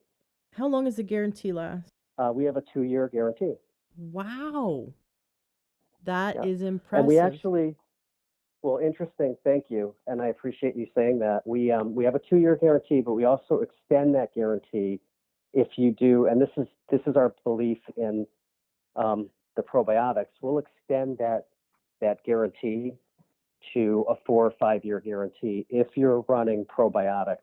How long does the guarantee last? We have a 2-year guarantee. Wow. That Yeah. is And we impressive. actually, well, interesting. Thank you, and I appreciate you saying that. We have a 2-year guarantee, but we also extend that guarantee if you do. And this is our belief in the probiotics. We'll extend that guarantee to a 4 or 5-year guarantee if you're running probiotics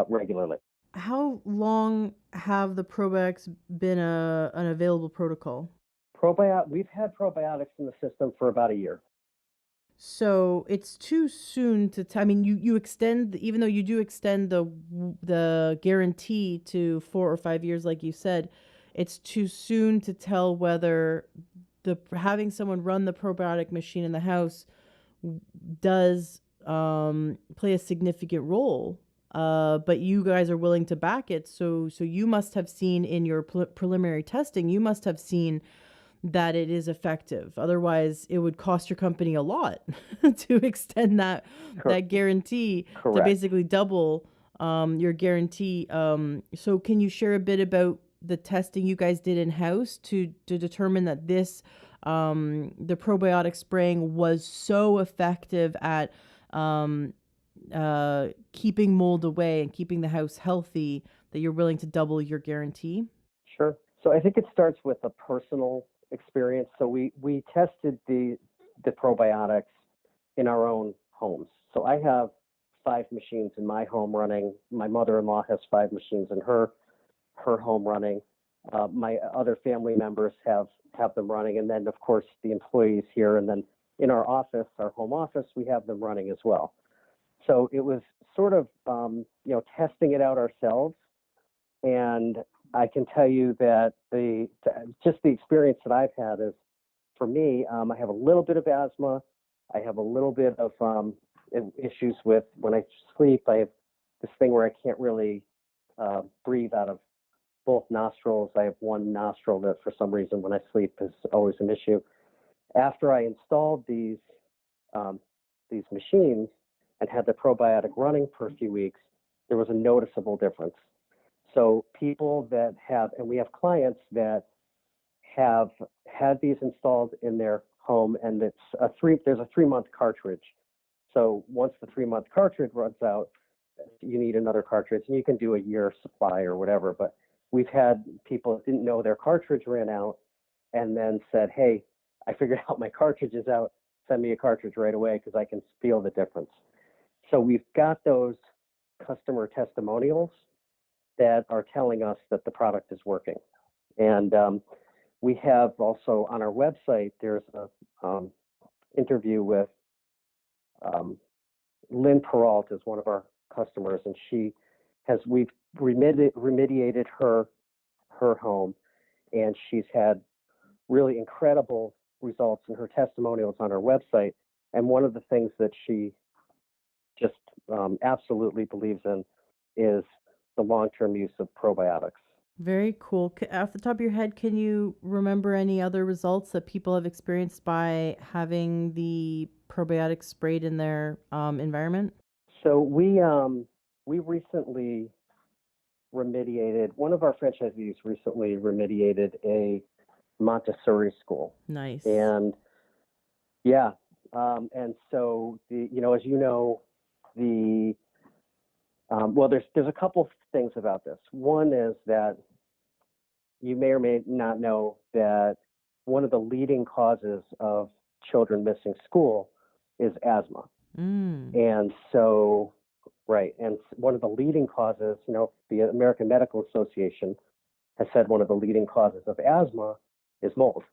regularly. How long have the probiotics been an available protocol? We've had probiotics in the system for about a year. So it's too soon to I mean, you extend, even though you do extend the guarantee to 4 or 5 years, like you said, it's too soon to tell whether the having someone run the probiotic machine in the house does play a significant role. But you guys are willing to back it, so you must have seen in your preliminary testing, you must have seen that it is effective. Otherwise, it would cost your company a lot to extend that guarantee to Correct. basically double your guarantee. So can you share a bit about the testing you guys did in house to determine that the probiotic spraying was so effective at keeping mold away and keeping the house healthy that you're willing to double your guarantee? Sure. So I think it starts with a personal experience. So we tested the probiotics in our own homes. So I have 5 machines in my home running. My mother-in-law has 5 machines in her home running. My other family members have them running, and then of course the employees here, and then in our office, our home office, we have them running as well. So it was sort of testing it out ourselves, and I can tell you that just the experience that I've had is, for me, I have a little bit of asthma. I have a little bit of issues with when I sleep. I have this thing where I can't really breathe out of both nostrils. I have one nostril that, for some reason, when I sleep, is always an issue. After I installed these machines and had the probiotic running for a few weeks, there was a noticeable difference. So people that have, and we have clients that have had these installed in their home, and there's a 3-month cartridge. So once the 3-month cartridge runs out, you need another cartridge, and you can do a year supply or whatever. But we've had people that didn't know their cartridge ran out and then said, hey, I figured out my cartridge is out. send me a cartridge right away because I can feel the difference. So we've got those customer testimonials that are telling us that the product is working. And we have also on our website, there's a interview with Lynn Peralt is one of our customers, and we've remediated her home, and she's had really incredible results in her testimonials on our website. And one of the things that she just absolutely believes in is the long-term use of probiotics. Very cool. Off the top of your head, can you remember any other results that people have experienced by having the probiotics sprayed in their environment? So we recently remediated, one of our franchisees recently remediated a Montessori school. Nice. And yeah, and so as you know, well, there's a couple things about this. One is that you may or may not know that one of the leading causes of children missing school is asthma. And so, right, and one of the leading causes, the American Medical Association has said one of the leading causes of asthma is mold.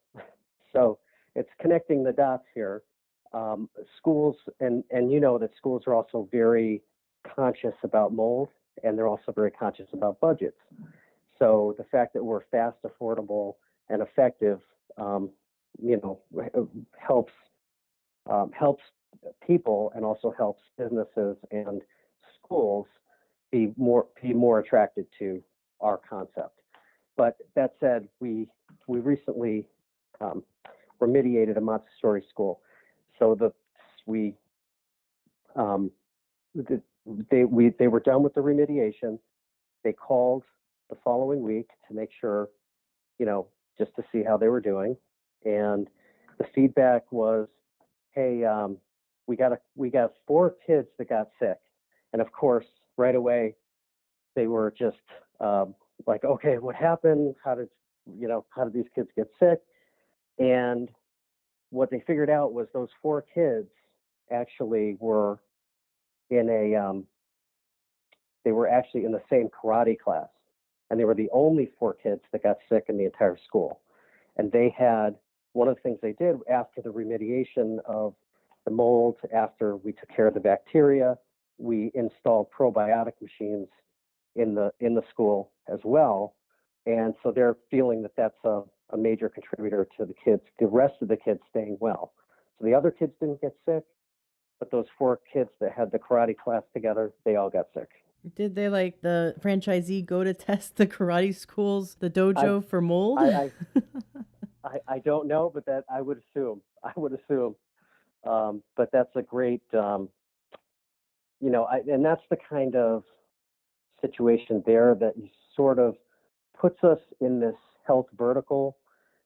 So it's connecting the dots here. Schools, and that schools are also very conscious about mold, and they're also very conscious about budgets. So the fact that we're fast, affordable, and effective, helps people and also helps businesses and schools be more attracted to our concept. But that said, we recently remediated a Montessori school. So they were done with the remediation. They called the following week to make sure, just to see how they were doing. And the feedback was, hey, we got 4 kids that got sick. And of course, right away, they were just like, okay, what happened? How did these kids get sick? And what they figured out was those 4 kids actually were they were actually in the same karate class, and they were the only 4 kids that got sick in the entire school. And they had, one of the things they did after the remediation of the mold, after we took care of the bacteria, we installed probiotic machines in the school as well. And so they're feeling that that's a major contributor to the rest of the kids staying well. So the other kids didn't get sick, but those 4 kids that had the karate class together, they all got sick. Did they, like the franchisee, go to test the karate schools, the dojo, for mold? I don't know, but that I would assume. But that's a great, and that's the kind of situation there that sort of puts us in this health vertical.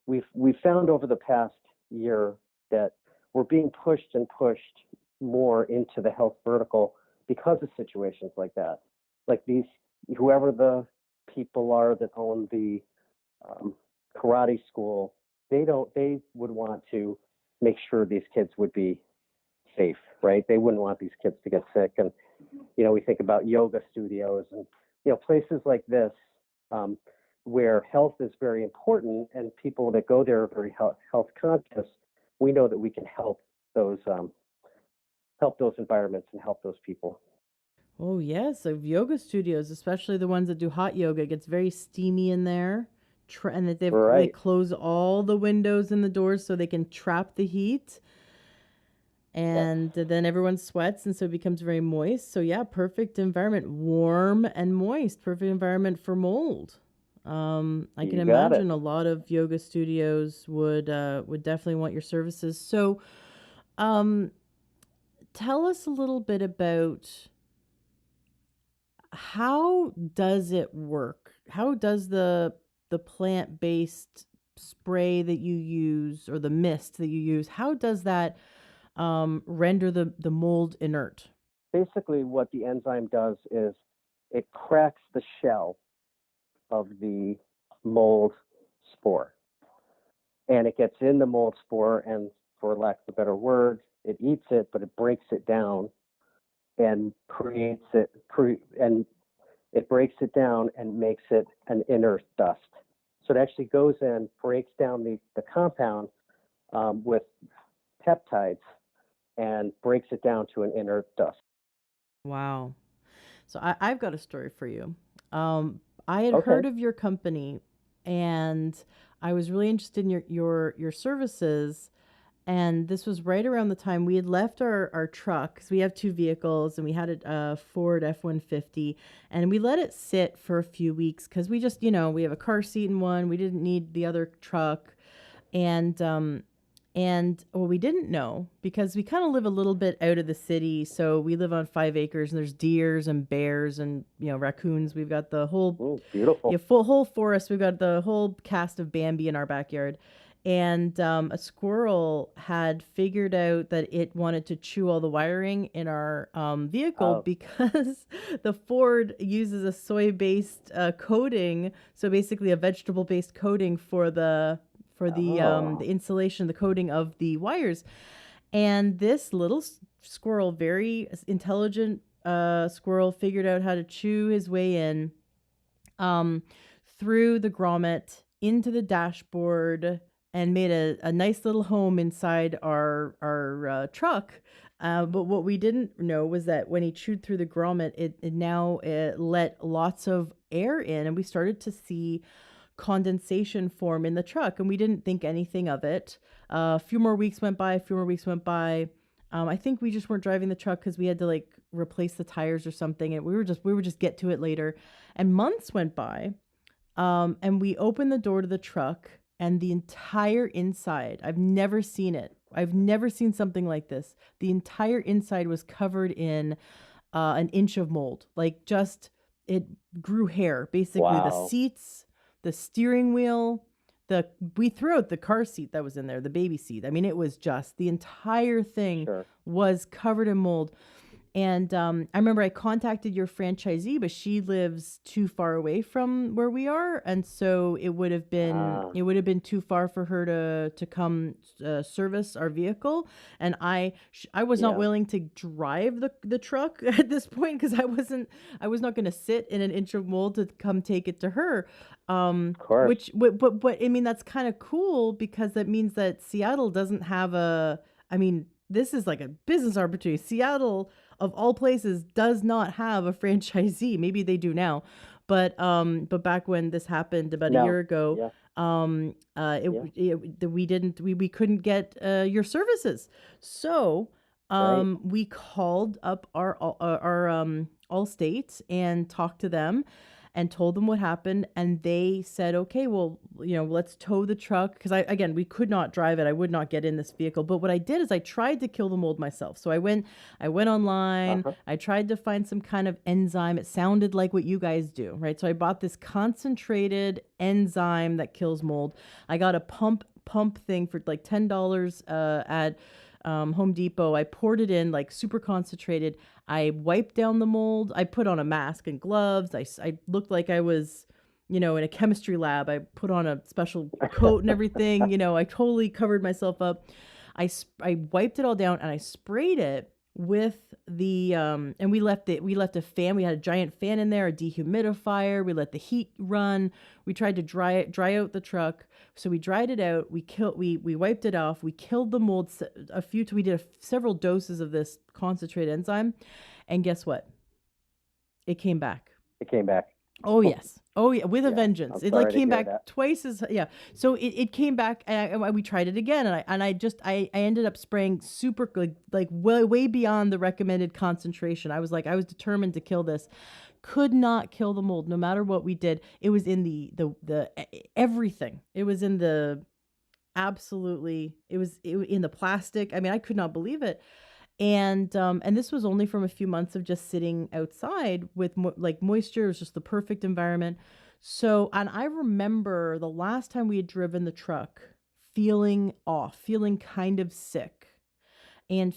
We've found over the past year that we're being pushed more into the health vertical because of situations like that. Like whoever the people are that own the karate school, they would want to make sure these kids would be safe, right? They wouldn't want these kids to get sick. And, we think about yoga studios and, places like this, where health is very important and people that go there are very health conscious. We know that we can help those environments and help those people. Oh, yes. So yoga studios, especially the ones that do hot yoga, it gets very steamy in there. And that they close all the windows and the doors so they can trap the heat. And then everyone sweats, and so it becomes very moist. So yeah, perfect environment, warm and moist, perfect environment for mold. I can imagine a lot of yoga studios would definitely want your services. So, tell us a little bit about how does it work? How does the plant-based spray that you use, or the mist that you use, how does that render the mold inert? Basically, what the enzyme does is it cracks the shell of the mold spore, and it gets in the mold spore, and for lack of a better word, it eats it, but it breaks it down and creates it, and it breaks it down and makes it an inert dust. So it actually goes in, breaks down the compound with peptides and breaks it down to an inert dust. Wow. So I've got a story for you. I had Okay. heard of your company, and I was really interested in your services. And this was right around the time we had left our truck, because we have two vehicles, and we had a Ford F-150, and we let it sit for a few weeks because we just, we have a car seat in one. We didn't need the other truck. And well, we didn't know, because we kind of live a little bit out of the city. So we live on 5 acres, and there's deers and bears and raccoons. We've got the whole Beautiful. whole forest. We've got the whole cast of Bambi in our backyard. And a squirrel had figured out that it wanted to chew all the wiring in our vehicle, because the Ford uses a soy-based coating, so basically a vegetable-based coating for the insulation, the coating of the wires. And this little squirrel, very intelligent squirrel, figured out how to chew his way in through the grommet into the dashboard, and made a nice little home inside our truck. But what we didn't know was that when he chewed through the grommet, it let lots of air in, and we started to see condensation form in the truck, and we didn't think anything of it. A few more weeks went by. I think we just weren't driving the truck because we had to replace the tires or something, and we were just get to it later. And months went by, and we opened the door to the truck, and the entire inside, I've never seen it. I've never seen something like this. The entire inside was covered in an inch of mold. It grew hair. Basically, the seats, the steering wheel, we threw out the car seat that was in there, the baby seat. I mean, it was just, the entire thing was covered in mold. And I remember I contacted your franchisee, but she lives too far away from where we are, and so it would have been too far for her to come service our vehicle. And I was not willing to drive the truck at this point, because I was not going to sit in an inch of mold to come take it to her. Of course. But I mean, that's kind of cool, because that means that Seattle doesn't have this is like a business opportunity. Seattle, of all places, does not have a franchisee. Maybe they do now, but back when this happened about a year ago, we couldn't get your services. So we called up our Allstate and talked to them and told them what happened, and they said, okay, well, let's tow the truck, because we could not drive it. I would not get in this vehicle. But what I did is I tried to kill the mold myself. So I went online. I tried to find some kind of enzyme. It sounded like what you guys do, right? So I bought this concentrated enzyme that kills mold. I got a pump thing for like $10 at Home Depot. I poured it in, super concentrated. I wiped down the mold. I put on a mask and gloves. I looked like I was, in a chemistry lab. I put on a special coat and everything. I totally covered myself up. I wiped it all down, and I sprayed it with the and we left a fan. We had a giant fan in there, a dehumidifier. We let the heat run. We tried to dry out the truck. So we dried it out. We wiped it off. We killed the mold we did several doses of this concentrated enzyme, and guess what? It came back. Oh yes. Oh yeah, with a vengeance. It came back twice as So it came back, and we tried it again, and I ended up spraying super way beyond the recommended concentration. I was determined to kill this. Could not kill the mold no matter what we did. It was in the everything. It was in the in the plastic. I mean, I could not believe it. And this was only from a few months of just sitting outside with moisture. It was just the perfect environment. So, and I remember the last time we had driven the truck feeling off, feeling kind of sick, and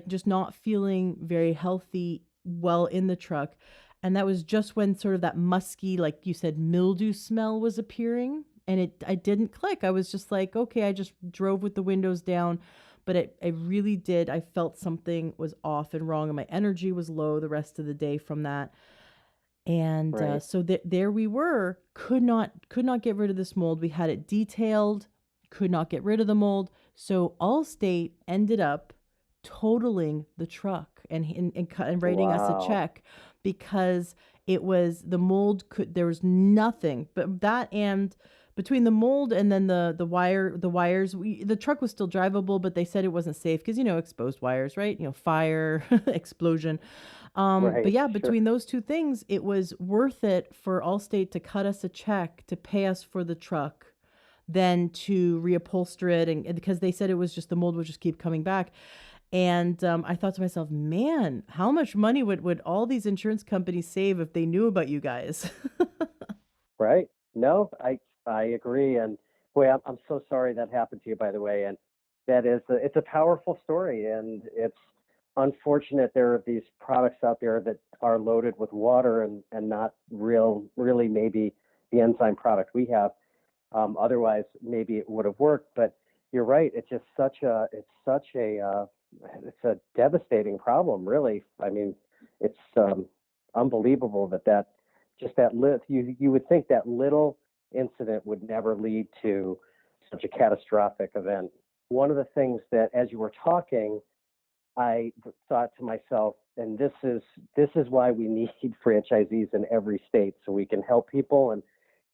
just not feeling very healthy while in the truck. And that was just when sort of that musky, like you said, mildew smell was appearing. And I didn't click. I was just like, okay, I just drove with the windows down. but it really did. I felt something was off and wrong, and my energy was low the rest of the day from that. And Right. so there we were, could not get rid of this mold. We had it detailed, could not get rid of the mold. So Allstate ended up totaling the truck and writing us a Wow. check because it was the mold there was nothing but that, and between the mold and then the wires, the truck was still drivable, but they said it wasn't safe because exposed wires, right? Fire, explosion. But Right. yeah, Sure. between those two things, it was worth it for Allstate to cut us a check to pay us for the truck than to reupholster it, and because they said it was just the mold would just keep coming back. And I thought to myself, man, how much money would all these insurance companies save if they knew about you guys? Right. No, I agree. And boy, I'm so sorry that happened to you, by the way. And that is it's a powerful story, and it's unfortunate there are these products out there that are loaded with water and not really maybe the enzyme product we have. Otherwise, maybe it would have worked. But you're right. It's a devastating problem, really. I mean, it's unbelievable that just that you would think that little incident would never lead to such a catastrophic event. One of the things that, as you were talking, I thought to myself, and this is why we need franchisees in every state so we can help people. And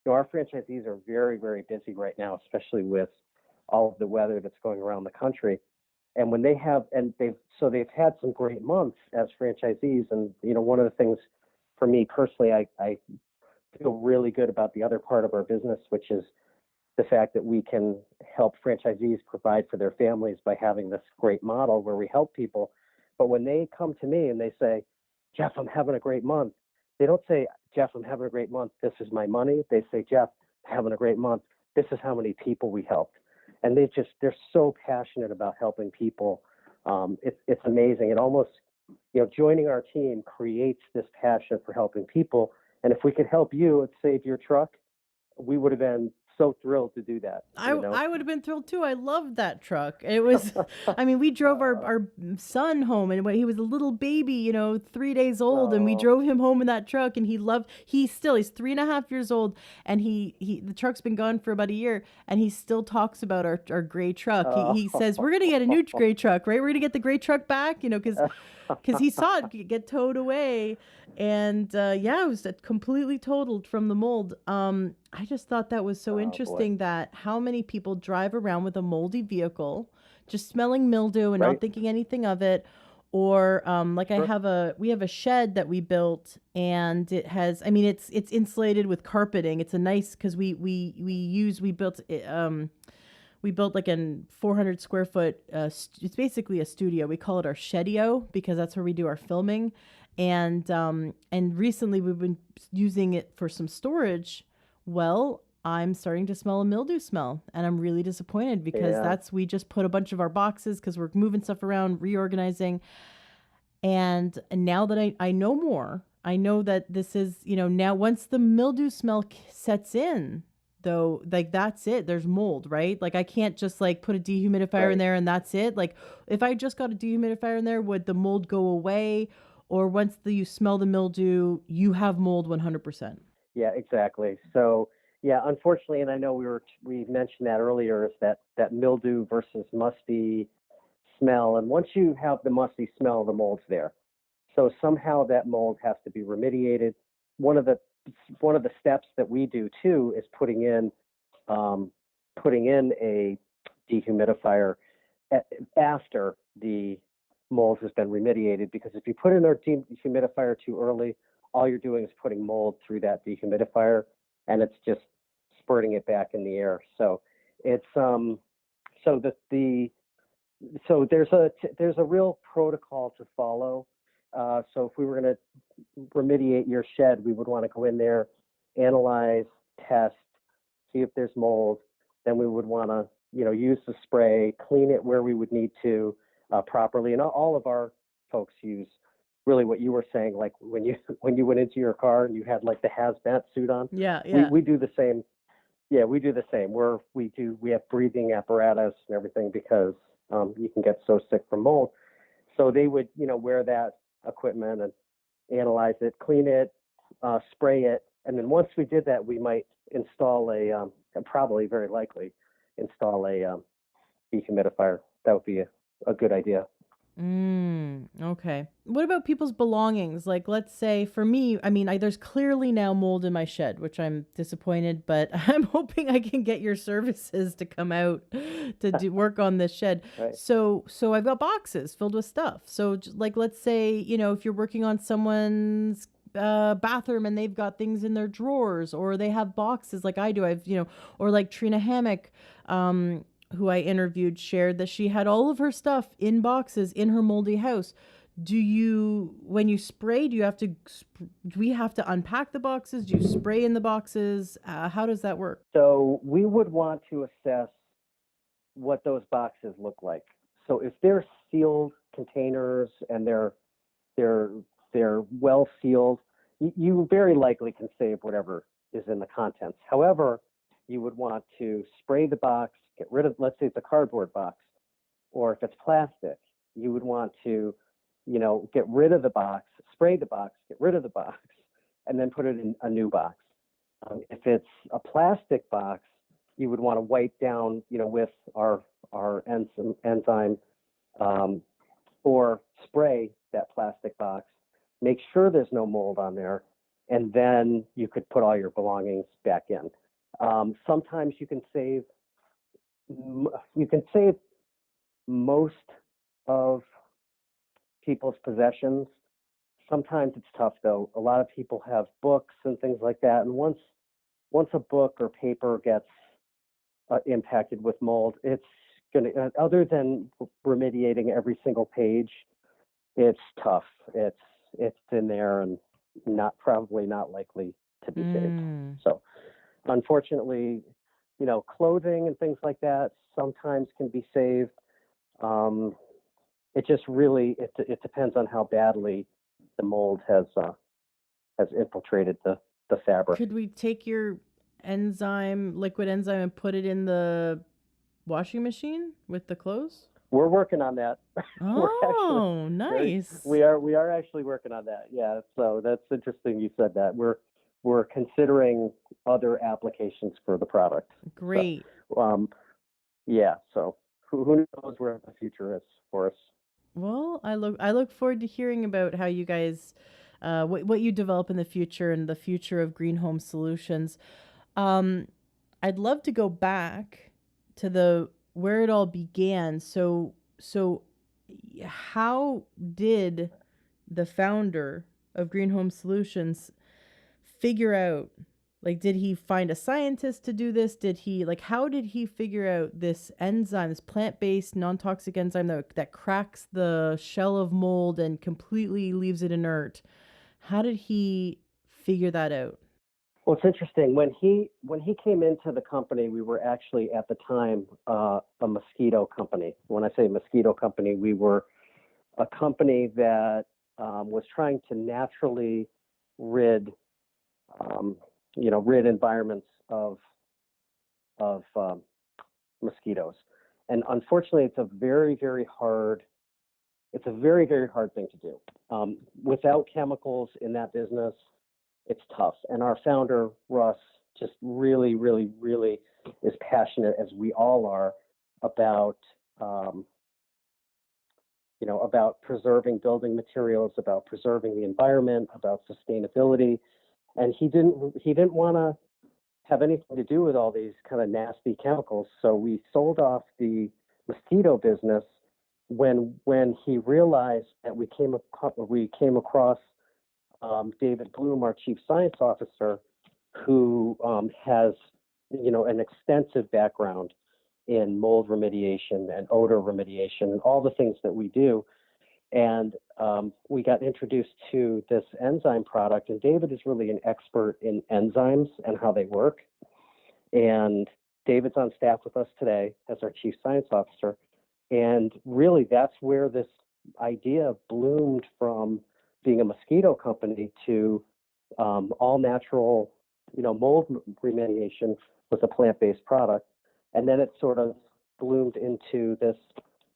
our franchisees are very, very busy right now, especially with all of the weather that's going around the country. And when they've had some great months as franchisees. And one of the things for me personally, I feel really good about the other part of our business, which is the fact that we can help franchisees provide for their families by having this great model where we help people. But when they come to me and they say, Jeff, I'm having a great month, they don't say, Jeff, I'm having a great month, this is my money. They say, Jeff, I'm having a great month, this is how many people we helped. And they're so passionate about helping people. It's amazing. It almost, joining our team creates this passion for helping people. And if we could help you and save your truck, we would have been so thrilled to do that, I would have been thrilled too. I loved that truck. It was, I mean, we drove our son home, and when he was a little baby, 3 days old, and we Oh, drove him home in that truck, and he's 3.5 years old, and the truck's been gone for about a year, and he still talks about our gray truck. He says, we're going to get a new gray truck, right? We're going to get the gray truck back, because he saw it get towed away. And yeah, it was completely totaled from the mold. I just thought that was so oh boy. interesting that how many people drive around with a moldy vehicle, just smelling mildew and not Right. thinking anything of it. Or like Sure. we have a shed that we built, and it has, I mean, it's insulated with carpeting. It's a nice, because we built like a 400 square foot, it's basically a studio. We call it our shedio because that's where we do our filming. And recently we've been using it for some storage. Well, I'm starting to smell a mildew smell, and I'm really disappointed because Yeah. we just put a bunch of our boxes because we're moving stuff around, reorganizing. And now that I know more, I know that this is, now once the mildew smell sets in, though, like that's it. There's mold, right? Like I can't just like put a dehumidifier in Right. there and that's it. Like if I just got a dehumidifier in there, would the mold go away? Or once you smell the mildew, you have mold 100%. Yeah, exactly. So, yeah, unfortunately, and I know we mentioned that earlier, is that mildew versus musty smell. And once you have the musty smell, the mold's there. So somehow that mold has to be remediated. One of the one of the steps that we do too is um, putting in a dehumidifier after the mold has been remediated. Because if you put in a dehumidifier too early, all you're doing is putting mold through that dehumidifier, and it's just spurting it back in the air. So it's so the so there's a real protocol to follow. So if we were going to remediate your shed, we would want to go in there, analyze, test, see if there's mold. Then we would want to, use the spray, clean it where we would need to properly. And all of our folks use really what you were saying, like when you when you went into your car and you had like the hazmat suit on. Yeah, We yeah. we do the same. Yeah, we do the same. We have breathing apparatus and everything because You can get so sick from mold. So they would, wear that equipment and analyze it, clean it, spray it, and then once we did that, we might install and probably very likely install a dehumidifier. That would be a good idea. Okay. What about people's belongings? Like, let's say for me, I mean, there's clearly now mold in my shed, which I'm disappointed, but I'm hoping I can get your services to come out to do work on this shed. Right. So I've got boxes filled with stuff. So like, let's say, if you're working on someone's bathroom and they've got things in their drawers, or they have boxes like I do. Or like Trina Hammock, who I interviewed, shared that she had all of her stuff in boxes in her moldy house. When you spray, do we have to unpack the boxes? Do you spray in the boxes? How does that work? So we would want to assess what those boxes look like. So if they're sealed containers and they're well sealed, you very likely can save whatever is in the contents. However, you would want to spray the box, get rid of, let's say it's a cardboard box, or if it's plastic, you would want to, get rid of the box, spray the box, get rid of the box, and then put it in a new box. If it's a plastic box, you would want to wipe down, with our enzyme, or spray that plastic box, make sure there's no mold on there, and then you could put all your belongings back in. Sometimes you can save most of people's possessions. Sometimes it's tough though. A lot of people have books and things like that, and once a book or paper gets impacted with mold, it's gonna, other than remediating every single page, it's tough. It's in there and probably not likely to be saved. So unfortunately, clothing and things like that sometimes can be saved. It just really it depends on how badly the mold has infiltrated the fabric. Could we take your liquid enzyme, and put it in the washing machine with the clothes? We're working on that. Oh, nice. We are actually working on that. Yeah, so that's interesting you said that. We're considering other applications for the product. Great. So, yeah, so who knows where the future is for us. Well, I look forward to hearing about how you guys what you develop in the future and the future of Green Home Solutions. I'd love to go back to where it all began. So how did the founder of Green Home Solutions figure out, like, did he find a scientist to do this? How did he figure out this enzyme, this plant-based non-toxic enzyme that cracks the shell of mold and completely leaves it inert? How did he figure that out? Well, it's interesting. When he came into the company, we were actually at the time a mosquito company. When I say mosquito company, we were a company that was trying to naturally rid environments of mosquitoes. And unfortunately, it's a very, very hard thing to do. Without chemicals in that business, it's tough. And our founder, Russ, just really, really, really is passionate, as we all are, about about preserving building materials, about preserving the environment, about sustainability. And he didn't want to have anything to do with all these kind of nasty chemicals. So we sold off the mosquito business when he realized that we came across David Bloom, our chief science officer, who has an extensive background in mold remediation and odor remediation and all the things that we do. And we got introduced to this enzyme product, and David is really an expert in enzymes and how they work. And David's on staff with us today as our chief science officer. And really, that's where this idea bloomed from being a mosquito company to all natural, mold remediation with a plant-based product. And then it sort of bloomed into this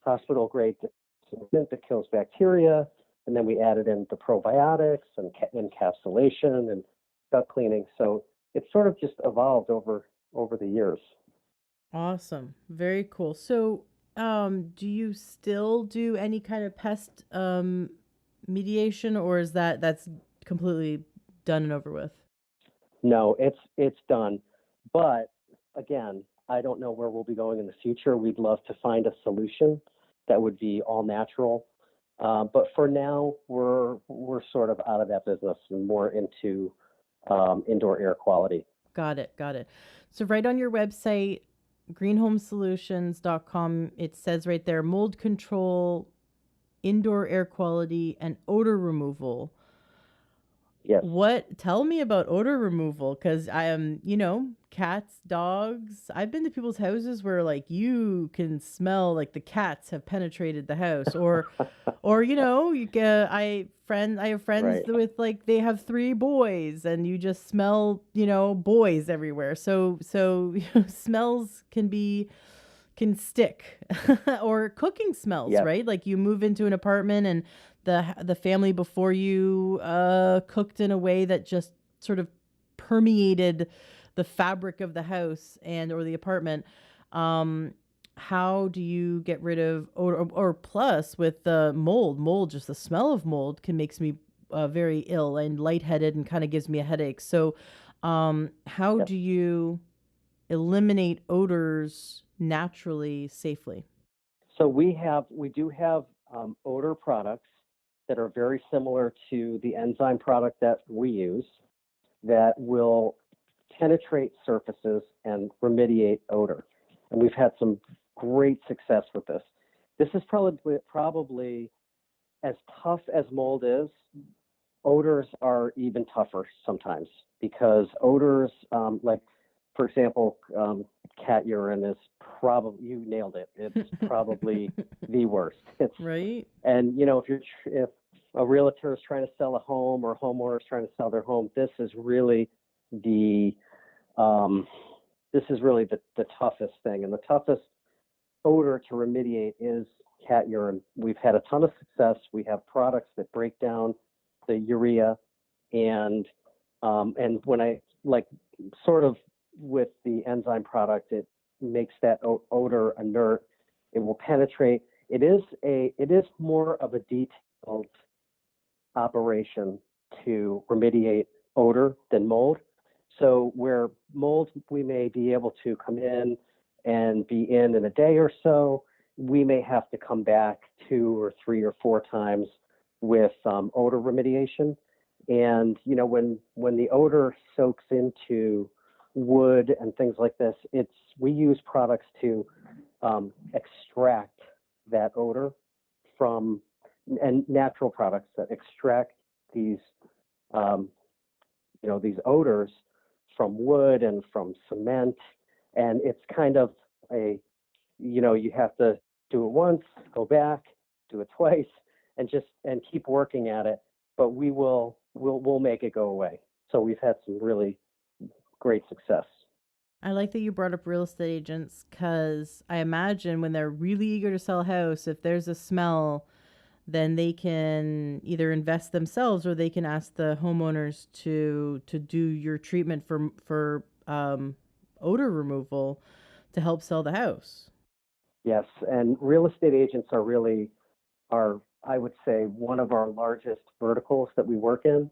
hospital grade disinfectant that kills bacteria. And then we added in the probiotics and encapsulation and gut cleaning. So it's sort of just evolved over the years. Awesome. Very cool. So, do you still do any kind of pest mediation, or is that's completely done and over with? No, it's done. But again, I don't know where we'll be going in the future. We'd love to find a solution that would be all natural. But for now, we're sort of out of that business and more into indoor air quality. Got it. Got it. So right on your website, greenhomesolutions.com, it says right there, mold control, indoor air quality, and odor removal. Yes. Tell me about odor removal, because I am, cats, dogs. I've been to people's houses where like you can smell like the cats have penetrated the house, or I have friends Right. with like they have 3 boys and you just smell, boys everywhere. So smells can stick. Or cooking smells, Yes. right? Like you move into an apartment and the family before you cooked in a way that just sort of permeated the fabric of the house and or the apartment. How do you get rid of or plus with the mold, just the smell of mold can makes me very ill and lightheaded and kind of gives me a headache. So how Yes. do you eliminate odors naturally, safely? So we do have odor products that are very similar to the enzyme product that we use that will penetrate surfaces and remediate odor. And we've had some great success with this. This is probably as tough as mold is. Odors are even tougher sometimes because odors, like for example, cat urine is probably, you nailed it. It's probably the worst. It's Right? and if a realtor is trying to sell a home or a homeowner is trying to sell their home, the um, this is really the toughest thing, and the toughest odor to remediate is cat urine. We've had a ton of success. We have products that break down the urea, and when I like sort of with the enzyme product, it makes that odor inert. It will penetrate. It is more of a detailed operation to remediate odor than mold. So where mold we may be able to come in and be in a day or so, we may have to come back 2 or 3 or 4 times with odor remediation. And when the odor soaks into wood and things like this, we use products to extract that odor from and natural products that extract these these odors from wood and from cement. And it's kind of you have to do it once, go back, do it twice, and keep working at it. But we'll make it go away. So we've had some really great success. I like that you brought up real estate agents, because I imagine when they're really eager to sell a house, if there's a smell, then they can either invest themselves or they can ask the homeowners to do your treatment for odor removal to help sell the house. Yes, and real estate agents are I would say one of our largest verticals that we work in.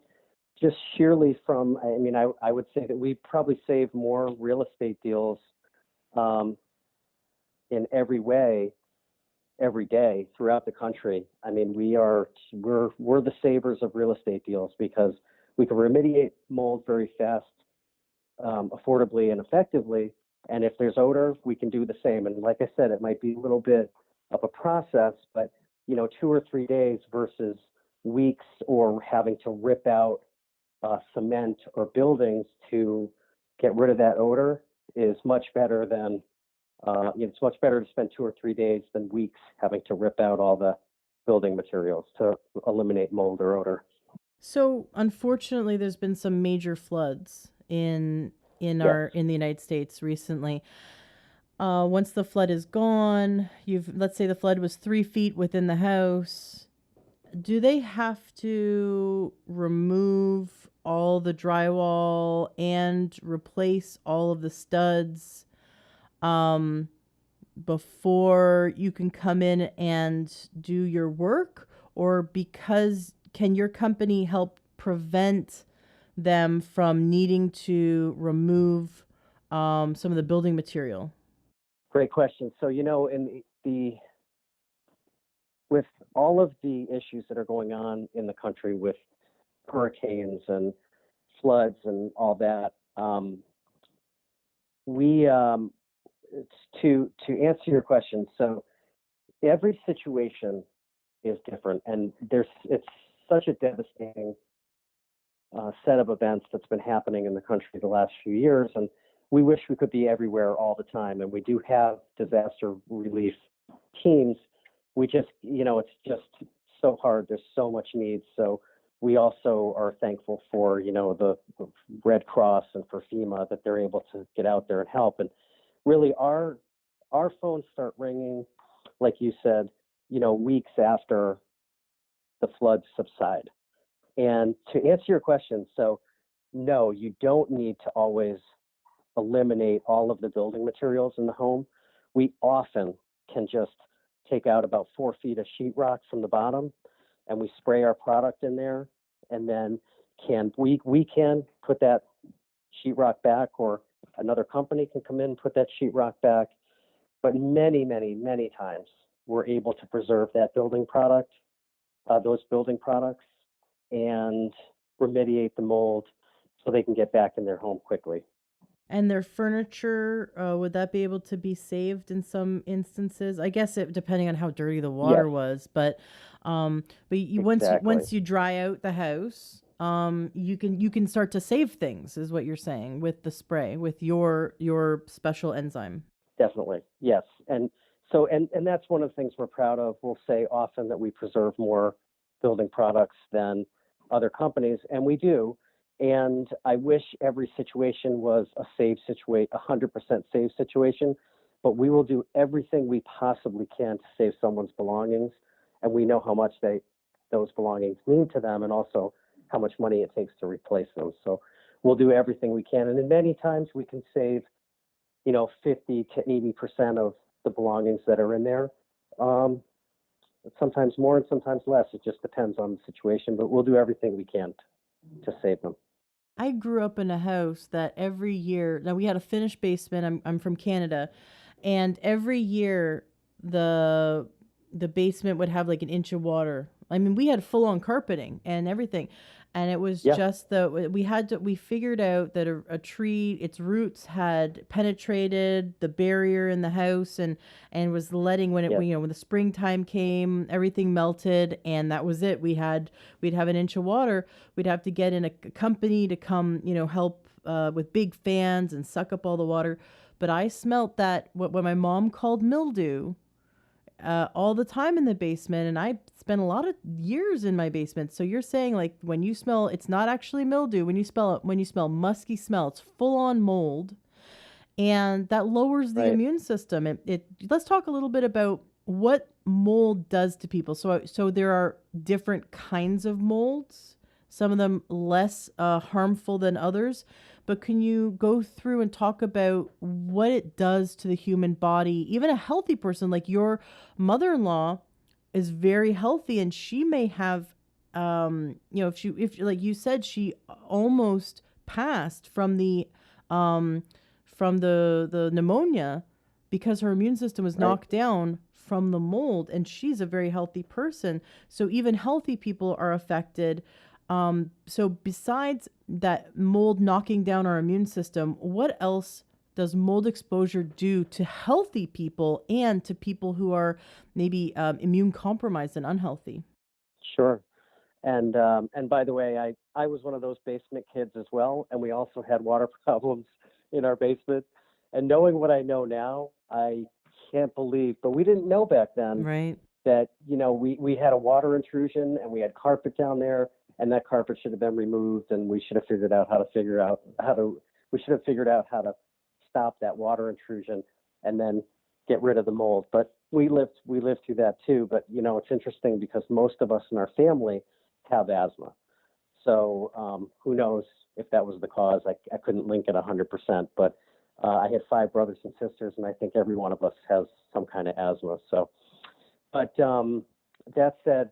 Just sheerly from, I mean, I would say that we probably save more real estate deals um, in every way every day throughout the country. I mean, we're the savers of real estate deals because we can remediate mold very fast, affordably and effectively. And if there's odor, we can do the same. And like I said, it might be a little bit of a process, but 2 or 3 days versus weeks or having to rip out cement or buildings to get rid of that odor is much better than it's much better to spend 2 or 3 days than weeks having to rip out all the building materials to eliminate mold or odor. So unfortunately, there's been some major floods in Yes. the United States recently. Once the flood is gone, let's say the flood was 3 feet within the house. Do they have to remove all the drywall and replace all of the studs um, before you can come in and do your work? Or because can your company help prevent them from needing to remove some of the building material? Great question. So, in with all of the issues that are going on in the country with hurricanes and floods and all that, we to answer your question. So every situation is different, and it's such a devastating set of events that's been happening in the country the last few years, and we wish we could be everywhere all the time. And we do have disaster relief teams. We just, it's just so hard. There's so much need. So we also are thankful for, the Red Cross and for FEMA that they're able to get out there and help. And really, our phones start ringing, like you said, weeks after the floods subside. And to answer your question, so no, you don't need to always eliminate all of the building materials in the home. We often can just take out about 4 feet of sheetrock from the bottom, and we spray our product in there, and then we can put that sheetrock back, or another company can come in and put that sheetrock back. But many, many, many times we're able to preserve that those building products, and remediate the mold so they can get back in their home quickly. And their furniture, would that be able to be saved in some instances? I guess it depending on how dirty the Yes, water was, but exactly. once you dry out the house, you can start to save things, is what you're saying with the spray, with your special enzyme. Definitely. Yes. And so, and that's one of the things we're proud of. We'll say often that we preserve more building products than other companies, and we do. And I wish every situation was a 100% safe situation, but we will do everything we possibly can to save someone's belongings. And we know how much those belongings mean to them, and also how much money it takes to replace them. So we'll do everything we can. And in many times we can save 50 to 80% of the belongings that are in there. Um, Sometimes more and sometimes less. It just depends on the situation, but we'll do everything we can to save them. I grew up in a house that every year, now we had a finished basement. I'm from Canada, and every year the the basement would have like an inch of water. I mean, we had full on carpeting and everything. And it was Yeah, just we figured out that a tree, its roots had penetrated the barrier in the house, and was letting, when yes, when the springtime came, everything melted, and that was it. We'd have an inch of water. We'd have to get in a company to come, help with big fans and suck up all the water. But I smelt that what my mom called mildew all the time in the basement, and I spent a lot of years in my basement. So you're saying, like, when you smell, it's not actually mildew. When you smell musky smell, it's full on mold, and that lowers the right. immune system. It Let's talk a little bit about what mold does to people. So there are different kinds of molds, some of them less harmful than others. But can you go through and talk about what it does to the human body? Even a healthy person, like your mother-in-law is very healthy, and she may have, if like you said, she almost passed um, from the pneumonia because her immune system was Right. knocked down from the mold, and she's a very healthy person. So even healthy people are affected. So besides that mold knocking down our immune system, what else does mold exposure do to healthy people and to people who are maybe immune compromised and unhealthy? Sure. And by the way, I was one of those basement kids as well, and we also had water problems in our basement. And knowing what I know now, I can't believe, but we didn't know back then Right. that we had a water intrusion, and we had carpet down there, and that carpet should have been removed, and we should have figured out how to stop that water intrusion. and then get rid of the mold. But we lived through that too. But it's interesting because most of us in our family have asthma. So who knows if that was the cause? I couldn't link it 100%, but I had 5 brothers and sisters, and I think every one of us has some kind of asthma. So, but that said,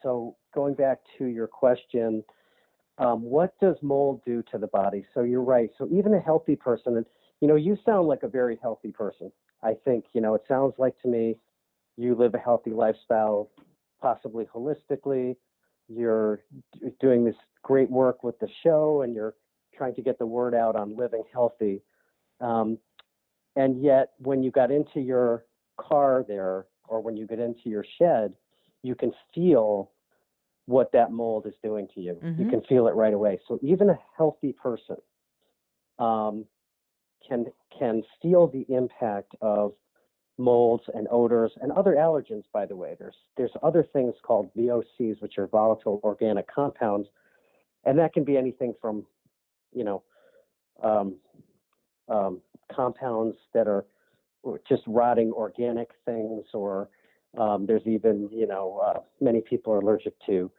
so going back to your question, what does mold do to the body? So you're right. So even a healthy person, and you sound like a very healthy person. I think, it sounds like to me you live a healthy lifestyle, possibly holistically. You're doing this great work with the show, and you're trying to get the word out on living healthy. And yet, when you got into your car there, or when you get into your shed, you can feel what that mold is doing to you. You can feel it right away. So even a healthy person can feel the impact of molds and odors and other allergens. By the way, there's other things called VOCs, which are volatile organic compounds, and that can be anything from um, compounds that are just rotting organic things, or there's even many people are allergic to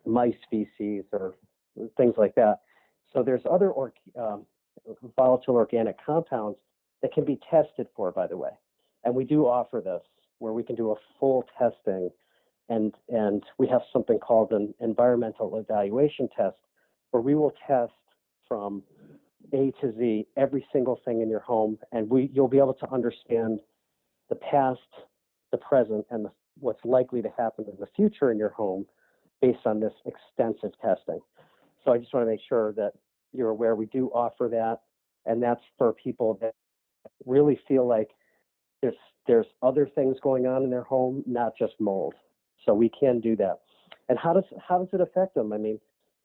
mice feces or things like that. So there's other volatile organic compounds that can be tested for, by the way. And we do offer this where we can do a full testing, and we have something called an environmental evaluation test, where we will test from A to Z every single thing in your home, and you'll be able to understand the past, the present, and what's likely to happen in the future in your home based on this extensive testing. So I just want to make sure that you're aware we do offer that, and that's for people that really feel like there's other things going on in their home, not just mold. So we can do that. And how does it affect them? I mean,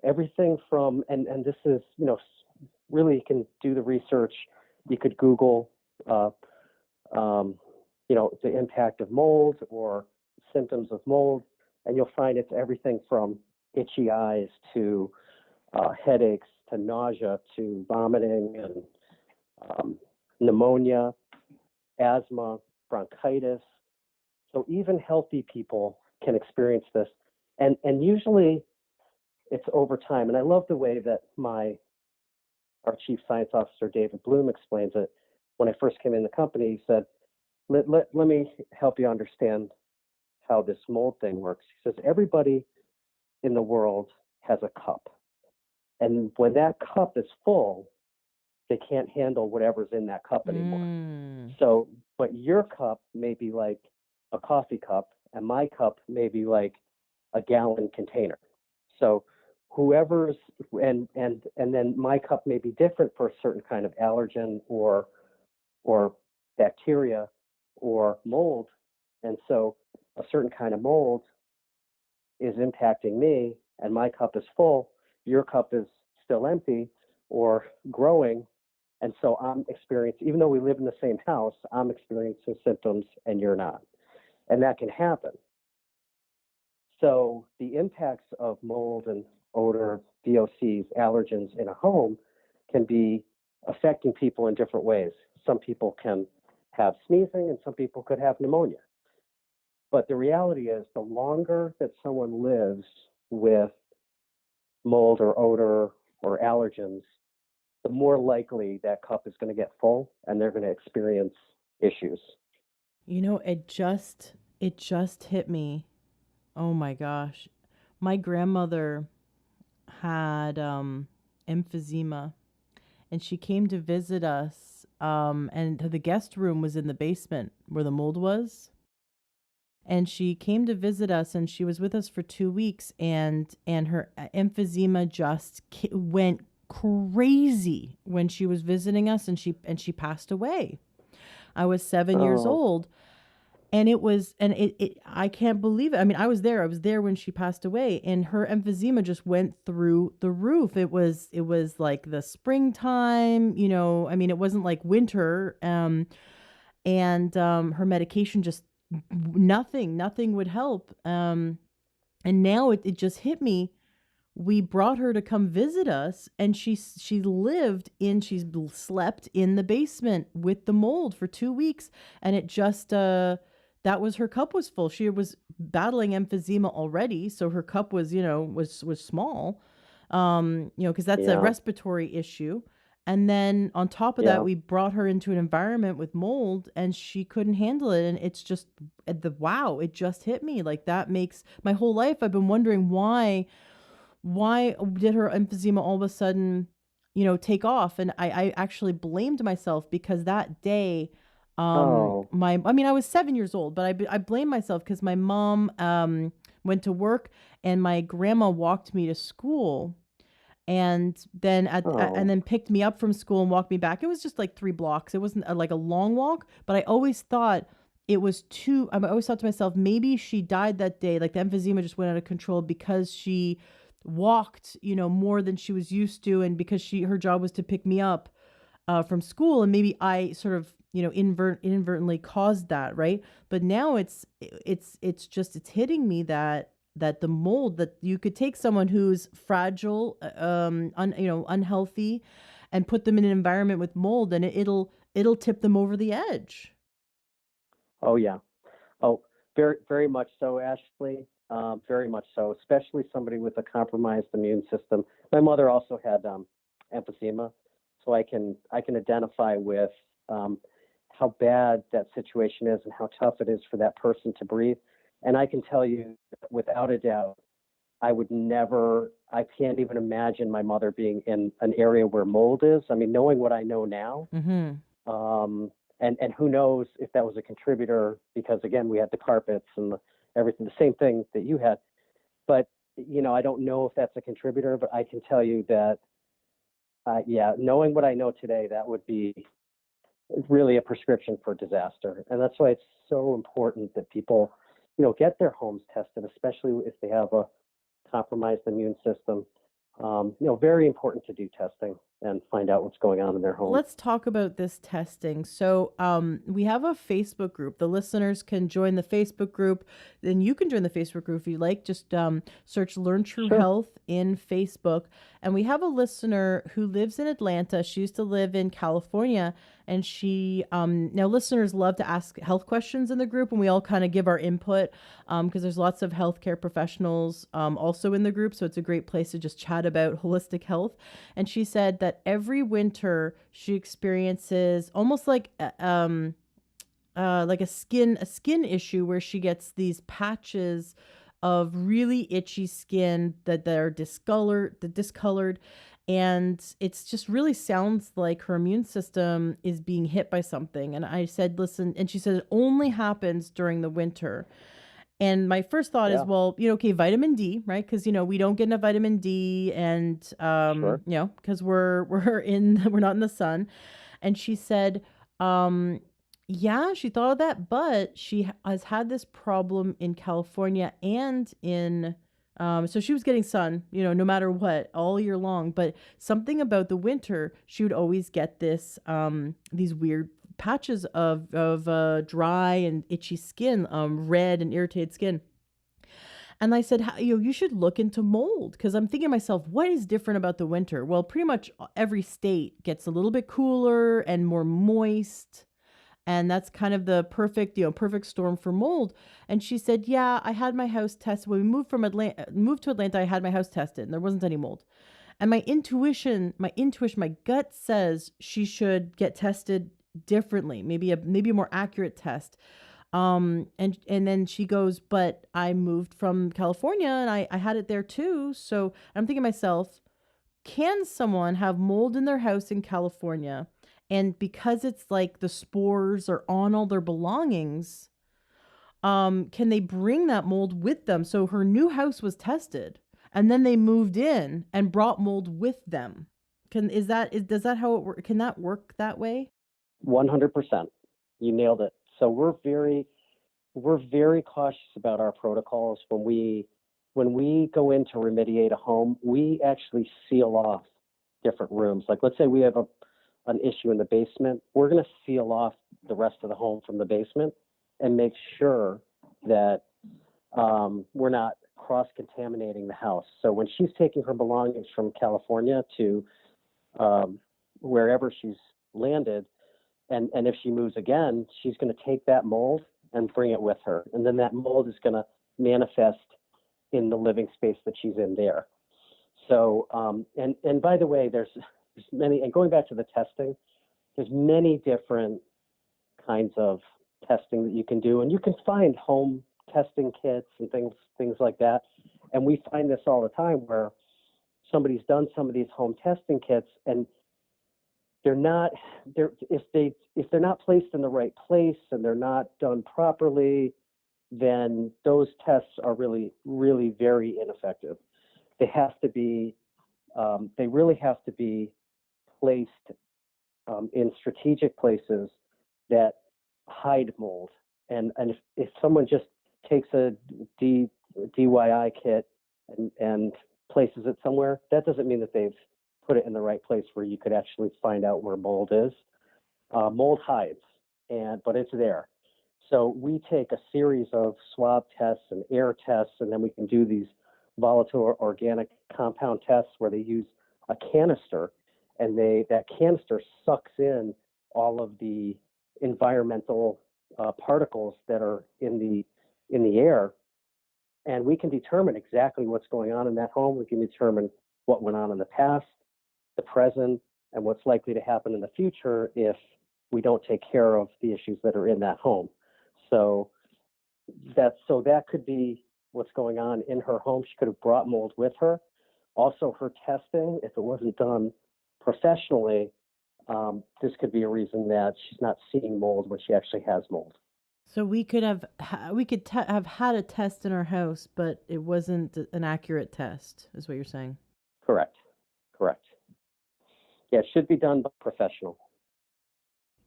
everything from and this is really, you can do the research. You could Google the impact of mold or symptoms of mold, and you'll find it's everything from itchy eyes to headaches to nausea to vomiting and pneumonia, asthma, bronchitis. So even healthy people can experience this, and usually it's over time. And I love the way that our chief science officer David Bloom explains it. When I first came in the company, he said, let me help you understand how this mold thing works. He says everybody in the world has a cup, and when that cup is full, they can't handle whatever's in that cup anymore. So, but your cup may be like a coffee cup, and my cup may be like a gallon container. So whoever's and then my cup may be different for a certain kind of allergen or bacteria or mold. And so a certain kind of mold is impacting me, and my cup is full, your cup is still empty or growing. And so I'm experiencing, even though we live in the same house, I'm experiencing symptoms and you're not. And that can happen. So the impacts of mold and odor, VOCs, allergens in a home can be affecting people in different ways. Some people can have sneezing and some people could have pneumonia. But the reality is, the longer that someone lives with mold or odor or allergens, the more likely that cup is going to get full and they're going to experience issues. It just hit me. Oh my gosh. My grandmother had emphysema, and she came to visit us, and the guest room was in the basement where the mold was. And she came to visit us, and she was with us for 2 weeks, and her emphysema just went crazy when she was visiting us, and she passed away. I was 7 years old, and I can't believe it. I mean, I was there when she passed away, and her emphysema just went through the roof. It was like the springtime, I mean, it wasn't like winter. And her medication just nothing would help. And now it just hit me. we brought her to come visit us, and she slept in the basement with the mold for 2 weeks, and it just that was, her cup was full. She was battling emphysema already, so her cup was, was small, because that's a Yeah. respiratory issue. And then on top of that, Yeah. we brought her into an environment with mold, and she couldn't handle it. And it's just wow, it just hit me. Like, that makes my whole life, I've been wondering why did her emphysema all of a sudden, take off? And I actually blamed myself, because that day, Oh. I was 7 years old, but I blamed myself because my mom went to work, and my grandma walked me to school, and then and Oh. then picked me up from school and walked me back. It was just like 3 blocks. It wasn't like a long walk, but I always thought it was too. I always thought to myself, maybe she died that day. Like, the emphysema just went out of control because she walked, more than she was used to, and because her job was to pick me up from school, and maybe I sort of, inadvertently caused that, right? But now it's hitting me that the mold, that you could take someone who's fragile, unhealthy, and put them in an environment with mold, and it'll tip them over the edge. Oh, yeah. Oh, very, very much so, Ashley. Very much so, especially somebody with a compromised immune system. My mother also had emphysema, so I can identify with how bad that situation is and how tough it is for that person to breathe. And I can tell you, without a doubt, I can't even imagine my mother being in an area where mold is. I mean, knowing what I know now, Mm-hmm. and who knows if that was a contributor, because again, we had the carpets and everything, the same thing that you had. But, I don't know if that's a contributor, but I can tell you that, yeah, knowing what I know today, that would be really a prescription for disaster. And that's why it's so important that people, get their homes tested, especially if they have a compromised immune system. Very important to do testing and find out what's going on in their home. Let's talk about this testing. So, we have a Facebook group. The listeners can join the Facebook group. Then you can join the Facebook group if you like. Just search Learn True Sure. Health in Facebook. And we have a listener who lives in Atlanta. She used to live in California. And she, now listeners love to ask health questions in the group, and we all kind of give our input, because there's lots of healthcare professionals also in the group. So it's a great place to just chat about holistic health. And she said that every winter she experiences almost like a skin issue, where she gets these patches of really itchy skin that are discolored, and it's just really sounds like her immune system is being hit by something. And I said, listen, and she said it only happens during the winter. And my first thought is, Yeah. well, okay, vitamin D, right? Because we don't get enough vitamin D, and Sure. because we're not in the sun. And she said, yeah, she thought of that, but she has had this problem in California and in so she was getting sun, no matter what, all year long. But something about the winter, she would always get these weird patches of dry and itchy skin, red and irritated skin. And I said, you should look into mold, because I'm thinking to myself, what is different about the winter? Well, pretty much every state gets a little bit cooler and more moist, and that's kind of the perfect storm for mold. And she said, yeah, I had my house tested when we moved to Atlanta. I had my house tested, and there wasn't any mold. And my gut says she should get tested differently, maybe a more accurate test. And then she goes, but I moved from California, and I had it there too. So I'm thinking to myself, can someone have mold in their house in California, and because it's like the spores are on all their belongings, can they bring that mold with them? So her new house was tested, and then they moved in and brought mold with them. Does that how it work? Can that work that way? 100%. You nailed it. So we're very cautious about our protocols when we go in to remediate a home. We actually seal off different rooms. Like, let's say we have an issue in the basement, we're going to seal off the rest of the home from the basement and make sure that we're not cross-contaminating the house. So when she's taking her belongings from California to wherever she's landed, and if she moves again, she's going to take that mold and bring it with her. And then that mold is going to manifest in the living space that she's in there. So, and by the way, there's many, and going back to the testing, there's many different kinds of testing that you can do, and you can find home testing kits and things like that. And we find this all the time where somebody's done some of these home testing kits, and if they're not placed in the right place and they're not done properly, then those tests are really, really very ineffective. They have to be, they really have to be placed in strategic places that hide mold. And if someone just takes a DIY kit and places it somewhere, that doesn't mean that they've put it in the right place where you could actually find out where mold is. Mold hides, but it's there. So we take a series of swab tests and air tests, and then we can do these volatile organic compound tests where they use a canister, and that canister sucks in all of the environmental particles that are in the air, and we can determine exactly what's going on in that home. We can determine what went on in the past, the present, and what's likely to happen in the future if we don't take care of the issues that are in that home. So that could be what's going on in her home. She could have brought mold with her. Also, her testing, if it wasn't done professionally, this could be a reason that she's not seeing mold when she actually has mold. So we could have have had a test in our house, but it wasn't an accurate test, is what you're saying. Correct. Yeah, it should be done by a professional.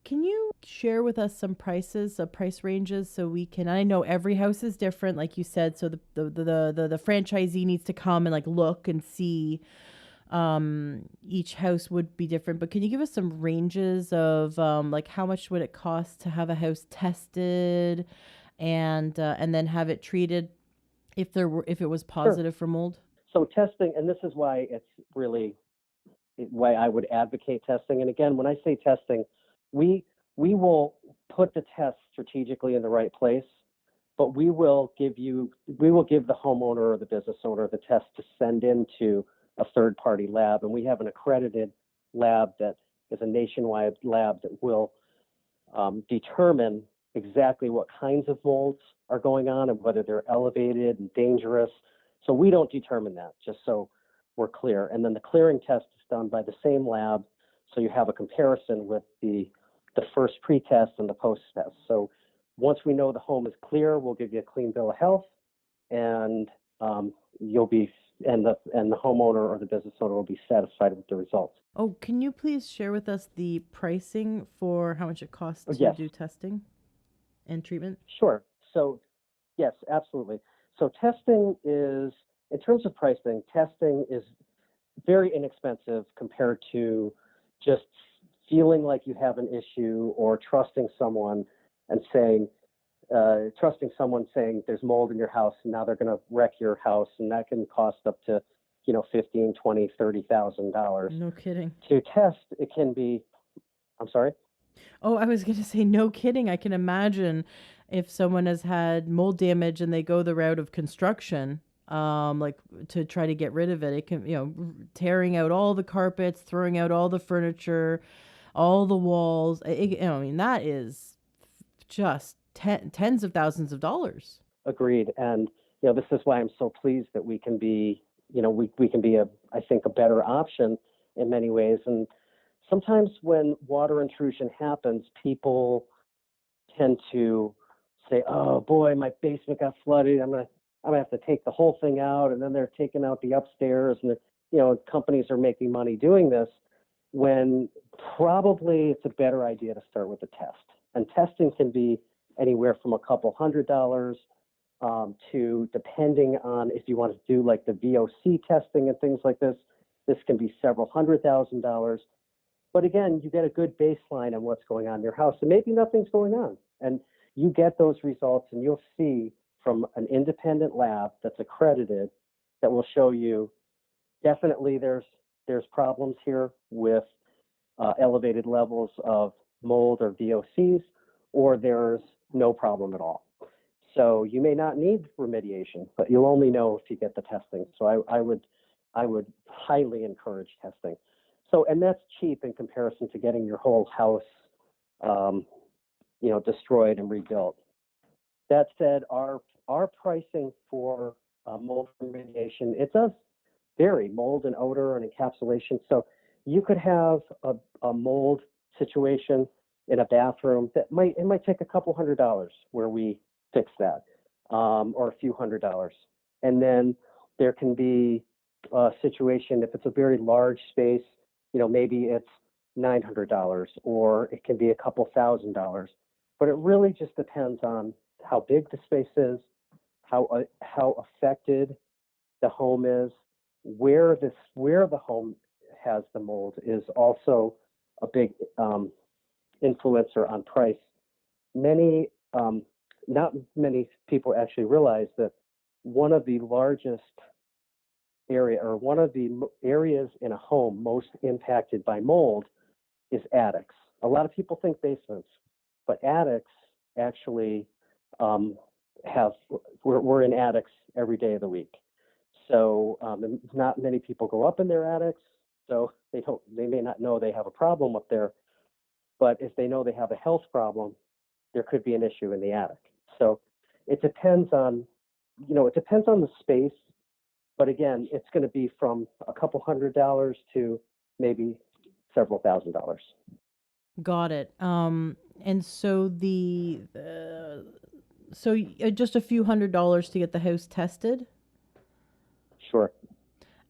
Can you share with us some prices, price ranges, so we can? I know every house is different, like you said. So the franchisee needs to come and like look and see. Each house would be different, but can you give us some ranges of like how much would it cost to have a house tested, and then have it treated if it was positive for mold? So testing, and this is why it's really why I would advocate testing. And again, when I say testing, we will put the test strategically in the right place, but we will give the homeowner or the business owner the test to send into a third-party lab, and we have an accredited lab that is a nationwide lab that will determine exactly what kinds of molds are going on and whether they're elevated and dangerous. So we don't determine that, just so we're clear. And then the clearing test is done by the same lab, so you have a comparison with the first pre-test and the post-test. So once we know the home is clear, we'll give you a clean bill of health, and the homeowner or the business owner will be satisfied with the results. Oh, can you please share with us the pricing for how much it costs to do testing and treatment? Sure. So, yes, absolutely. So testing is, in terms of pricing, testing is very inexpensive compared to just feeling like you have an issue or trusting someone saying there's mold in your house and now they're going to wreck your house, and that can cost up to $15,000, $20,000, $30,000. No kidding. To test, it can be. I'm sorry. Oh, I was going to say, no kidding. I can imagine if someone has had mold damage and they go the route of construction, like to try to get rid of it. It can, tearing out all the carpets, throwing out all the furniture, all the walls. That is just tens of thousands of dollars. Agreed. And, this is why I'm so pleased that we can be, we can be I think, a better option in many ways. And sometimes when water intrusion happens, people tend to say, "Oh boy, my basement got flooded. I'm gonna have to take the whole thing out," and then they're taking out the upstairs, and companies are making money doing this. When probably it's a better idea to start with a test. And testing can be anywhere from a couple $100 to, depending on if you want to do like the VOC testing and things like this can be several $100,000. But again, you get a good baseline on what's going on in your house, and maybe nothing's going on. And you get those results, and you'll see from an independent lab that's accredited that will show you definitely there's problems here with elevated levels of mold or VOCs, or there's no problem at all. So you may not need remediation, but you'll only know if you get the testing. So I would highly encourage testing. So, and that's cheap in comparison to getting your whole house, destroyed and rebuilt. That said, our pricing for mold remediation, it does vary, mold and odor and encapsulation. So you could have a mold situation in a bathroom that might take a couple $100 where we fix that, or a few $100s. And then there can be a situation if it's a very large space, maybe it's $900, or it can be a couple $1,000. But it really just depends on how big the space is, how affected the home is, where the home has the mold is also a big influencer on price. Not many people actually realize that one of the largest one of the areas in a home most impacted by mold is attics. A lot of people think basements, but attics actually we're in attics every day of the week. So not many people go up in their attics, so they may not know they have a problem up there, but if they know they have a health problem, there could be an issue in the attic. So it depends on the space, but again, it's going to be from a couple $100 to maybe several $1,000s. Got it. And so just a few $100s to get the house tested? Sure.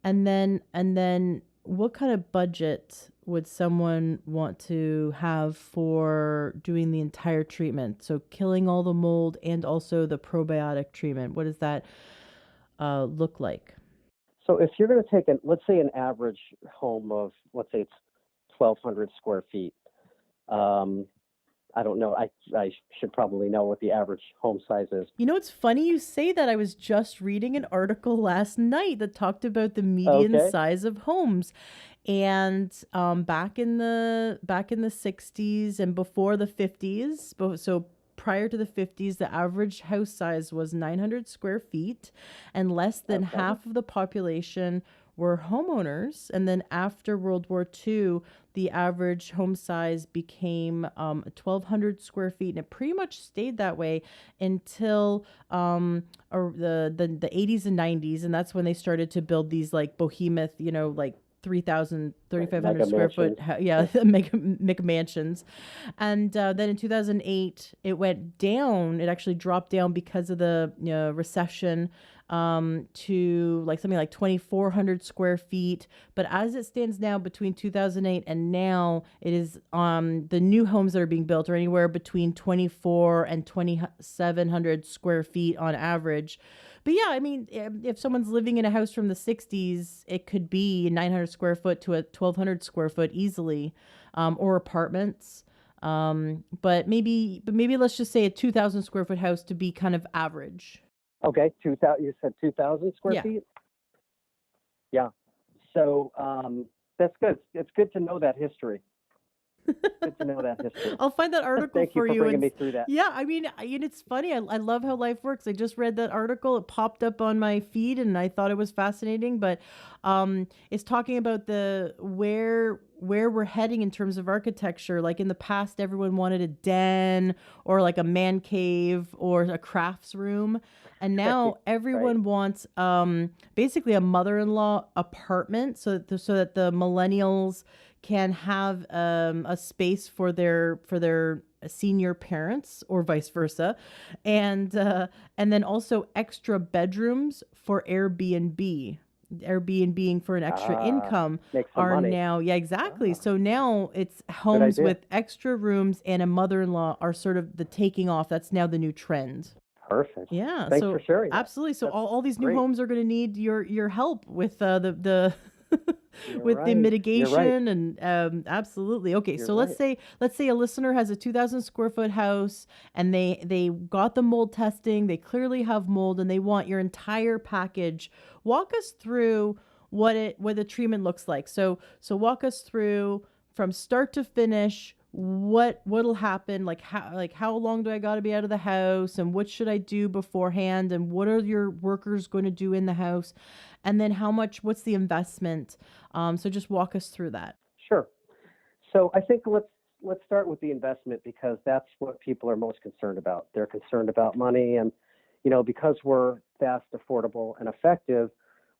And then what kind of budget would someone want to have for doing the entire treatment? So killing all the mold and also the probiotic treatment. What does that look like? So if you're going to take let's say an average home of, let's say it's 1,200 square feet. I don't know. I should probably know what the average home size is. It's funny you say that. I was just reading an article last night that talked about the median size of homes, and back in the 60s and before the 50s. So prior to the 50s, the average house size was 900 square feet, and less than half of the population were homeowners. And then after World War II, the average home size became 1,200 square feet, and it pretty much stayed that way until the 80s and 90s, and that's when they started to build these like behemoth, like 3,000, 3,500 square foot, mega mansions. And then in 2008, it went down. It actually dropped down because of the recession to something like 2,400 square feet. But as it stands now, between 2008 and now, it is the new homes that are being built are anywhere between 2,400 and 2,700 square feet on average. But yeah, I mean, if someone's living in a house from the 60s, it could be 900 square foot to a 1,200 square foot easily, or apartments. But maybe let's just say a 2,000 square foot house to be kind of average. Okay, 2,000. You said 2,000 square feet. Yeah. So that's good. It's good to know that history. Good to know that history. I'll find that article Thank for you. you. Bringing me through that. Yeah, I mean, it's funny. I love how life works. I just read that article. It popped up on my feed, and I thought it was fascinating. But it's talking about where we're heading in terms of architecture. Like in the past, everyone wanted a den or like a man cave or a crafts room. And now everyone wants basically a mother-in-law apartment so that the millennials can have a space for their senior parents or vice versa, and then also extra bedrooms for Airbnb for an extra income are money. now exactly. So now it's homes with extra rooms and a mother-in-law are sort of the taking off. That's now the new trend. Perfect. Yeah. Thanks for sharing that. Absolutely. So all these new homes are going to need your help with the You're with the right. You're right. mitigation and absolutely. Okay, You're so let's right. say a listener has a 2,000 square foot house and they got the mold testing, they clearly have mold and they want your entire package. Walk us through what the treatment looks like. So walk us through from start to finish what'll happen, like how long do I got to be out of the house and what should I do beforehand and what are your workers going to do in the house and then what's the investment. So just walk us through that. Sure. So I think let's start with the investment because that's what people are most concerned about. They're concerned about money, and because we're fast, affordable, and effective,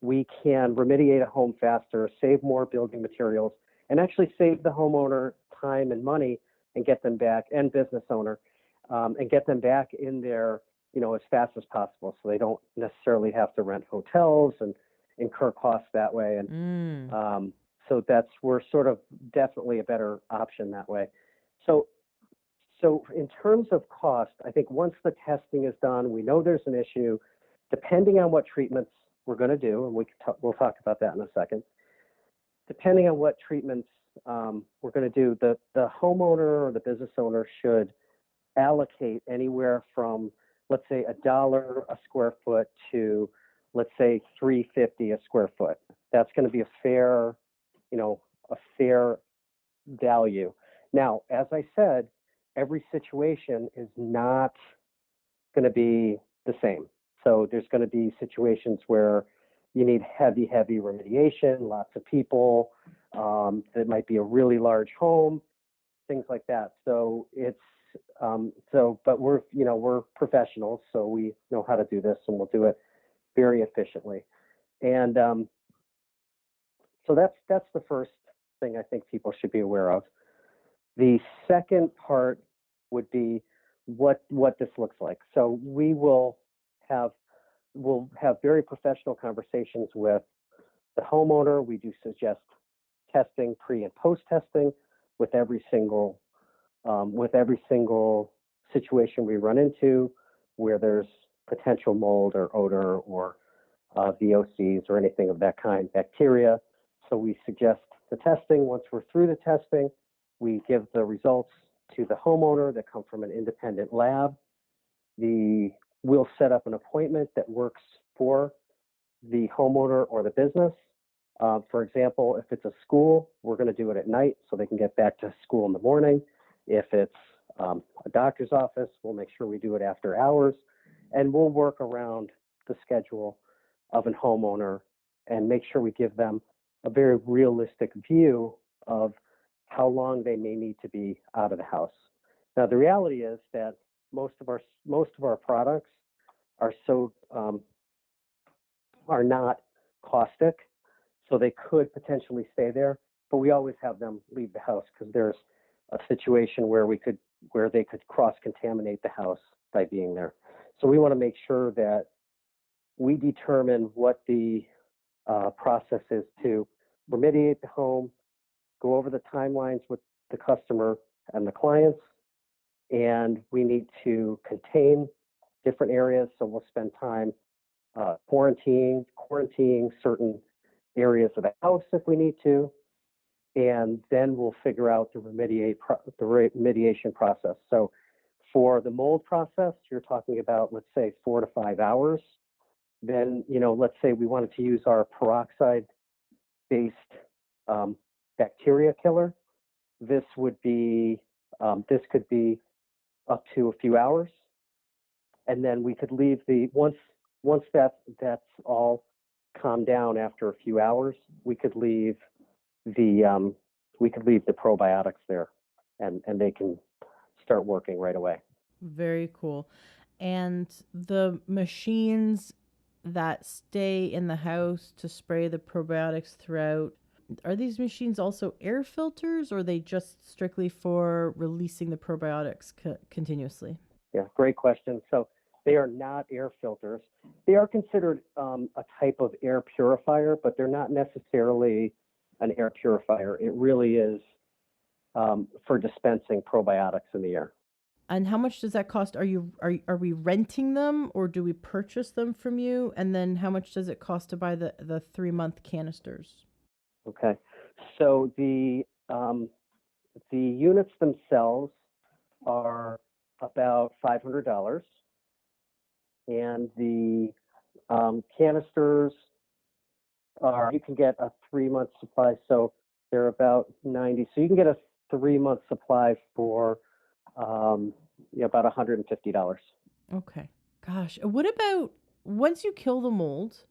we can remediate a home faster, save more building materials, and actually save the homeowner time and money, and get them back, and business owner, and get them back in there, as fast as possible, so they don't necessarily have to rent hotels and incur costs that way. And Mm. so we're sort of definitely a better option that way. So, so in terms of cost, I think once the testing is done, we know there's an issue. Depending on what treatments we're going to do, and we'll talk about that in a second. Depending on what treatments we're going to do, the homeowner or the business owner should allocate anywhere from, let's say, $1 a square foot to, let's say, $3.50 a square foot. That's going to be a fair value. Now, as I said, every situation is not going to be the same. So there's going to be situations where you need heavy, heavy remediation, lots of people. It might be a really large home, things like that. So but we're professionals, so we know how to do this, and we'll do it very efficiently. And so that's the first thing I think people should be aware of. The second part would be what this looks like. So have we'll have very professional conversations with the homeowner. We do suggest testing, pre and post testing, with every single situation we run into where there's potential mold or odor or VOCs or anything of that kind, bacteria. So we suggest the testing. Once we're through the testing, we give the results to the homeowner that come from an independent lab. We'll set up an appointment that works for the homeowner or the business. For example, if it's a school, we're going to do it at night so they can get back to school in the morning. If it's a doctor's office, we'll make sure we do it after hours, and we'll work around the schedule of a homeowner and make sure we give them a very realistic view of how long they may need to be out of the house. Now, the reality is that most of our products are are not caustic, so they could potentially stay there. But we always have them leave the house because there's a situation where they could cross-contaminate the house by being there. So we want to make sure that we determine what the process is to remediate the home, go over the timelines with the customer and the clients, and we need to contain different areas. So we'll spend time quarantining certain areas of the house if we need to, and then we'll figure out the remediation process. So for the mold process, you're talking about, let's say, 4 to 5 hours. Then, let's say we wanted to use our peroxide-based bacteria killer. This could be up to a few hours, and then we could leave once that's all calmed down after a few hours, we could leave the probiotics there, and they can start working right away. Very cool. And the machines that stay in the house to spray the probiotics throughout, are these machines also air filters or are they just strictly for releasing the probiotics continuously? Yeah, great question. So they are not air filters. They are considered a type of air purifier, but they're not necessarily an air purifier. It really is for dispensing probiotics in the air. And how much does that cost? Are we renting them or do we purchase them from you? And then how much does it cost to buy the 3-month canisters? Okay. So the units themselves are about $500, and the canisters are, you can get a 3 month supply, so they're about 90. So you can get a 3 month supply for about $150. Okay. Gosh, what about once you kill the mold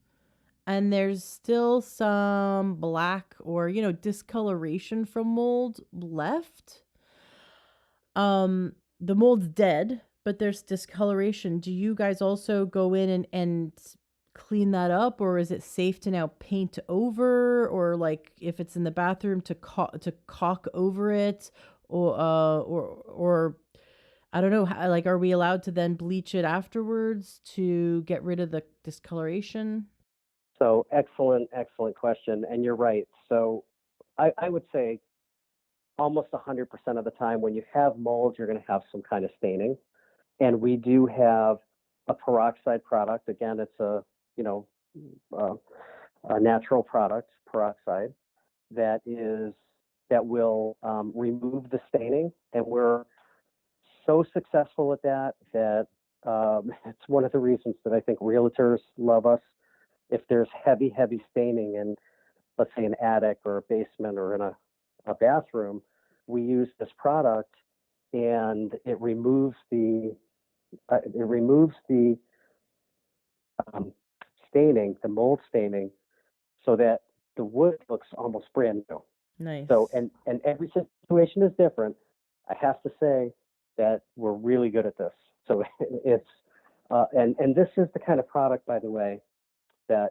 and there's still some black or, discoloration from mold left? The mold's dead, but there's discoloration. Do you guys also go in and clean that up, or is it safe to now paint over, or like if it's in the bathroom to caulk over it, or I don't know, like are we allowed to then bleach it afterwards to get rid of the discoloration? So excellent question. And you're right. So I would say almost 100% of the time when you have mold, you're going to have some kind of staining. And we do have a peroxide product. Again, it's uh, a natural product, peroxide, that will remove the staining. And we're so successful at that it's one of the reasons that I think realtors love us. If there's heavy staining in, let's say, an attic or a basement or in a bathroom, we use this product, and it removes the um, staining, the mold staining, so that the wood looks almost brand new. So, Nice. and every situation is different. I have to say that we're really good at this. So it's and this is the kind of product, by the way, that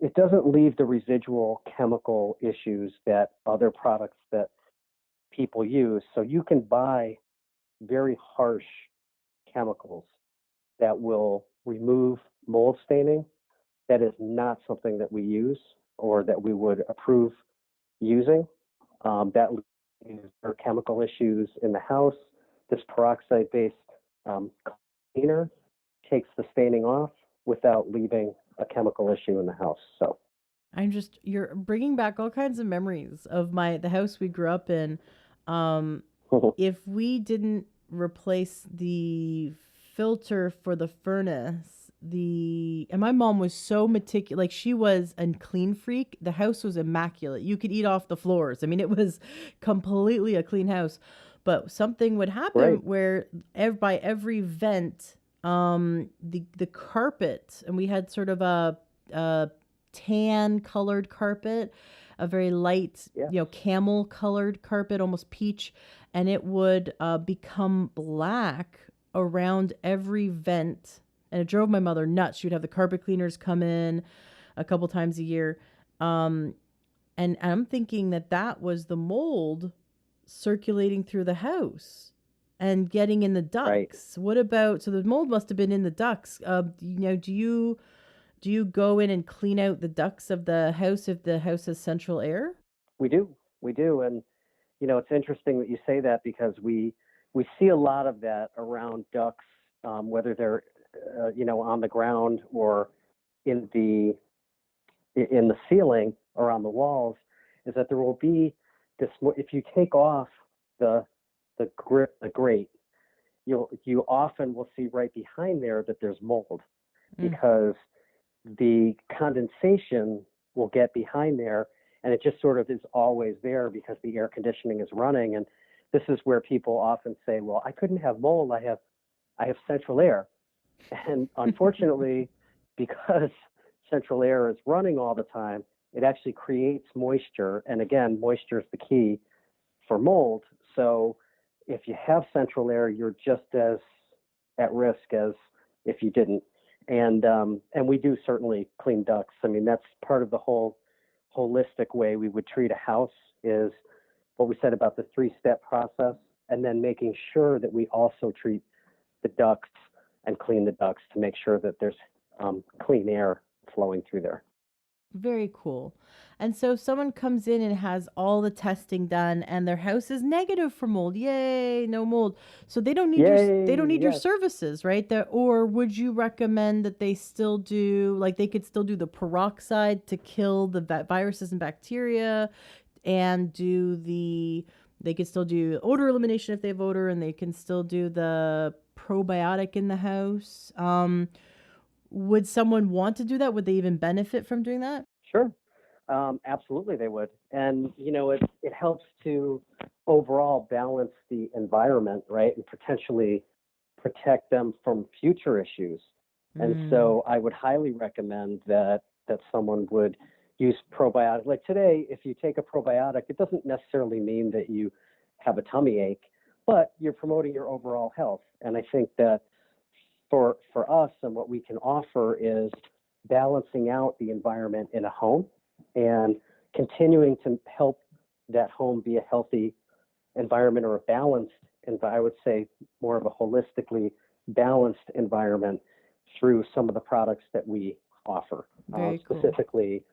it doesn't leave the residual chemical issues that other products that people use. So you can buy very harsh chemicals that will remove mold staining. That is not something that we use or that we would approve using. That leaves our chemical issues in the house. This peroxide-based cleaner takes the staining off without leaving a chemical issue in the house. So, You're bringing back all kinds of memories of the house we grew up in. Um, if we didn't replace the filter for the furnace, and my mom was so meticulous, like she was a clean freak. The house was immaculate. You could eat off the floors. I mean, it was completely a clean house. But something would happen right. where by every vent, the carpet, and we had sort of a tan colored carpet, a very light, Yes. camel colored carpet, almost peach, and it would become black around every vent. And it drove my mother nuts. She would have the carpet cleaners come in a couple times a year. And I'm thinking that was the mold circulating through the house and getting in the Right. ducts. What about, so the mold must have been in the ducts. Do you go in and clean out the ducts of the house if the house has central air? We do. We do. And it's interesting that you say that because we see a lot of that around ducks, whether they're on the ground or in the ceiling or on the walls, is that there will be this. If you take off the the grate, you often will see right behind there that there's mold Mm. because the condensation will get behind there, and it just sort of is always there because the air conditioning is running. And this is where people often say, well, I couldn't have mold, I have central air. And unfortunately, because central air is running all the time, it actually creates moisture, and again, moisture is the key for mold. So if you have central air, you're just as at risk as if you didn't. And we do certainly clean ducts. I mean, that's part of the whole holistic way we would treat a house, is what we said about the 3-step process, and then making sure that we also treat the ducts and clean the ducts to make sure that there's clean air flowing through there. Very cool. And so if someone comes in and has all the testing done and their house is negative for mold, yay, no mold. So they don't Yay! need your Yes. services, right? Or would you recommend that they still do, like they could still do the peroxide to kill the viruses and bacteria, and they could still do odor elimination if they have odor, and they can still do the probiotic in the house. Would someone want to do that? Would they even benefit from doing that? Sure. Absolutely, they would. And, it helps to overall balance the environment, right? And potentially protect them from future issues. And Mm, so I would highly recommend that someone would use probiotic. Like today, if you take a probiotic, it doesn't necessarily mean that you have a tummy ache, but you're promoting your overall health. And I think that for us and what we can offer is balancing out the environment in a home and continuing to help that home be a healthy environment or a balanced, and I would say more of a holistically balanced environment through some of the products that we offer, very cool. specifically,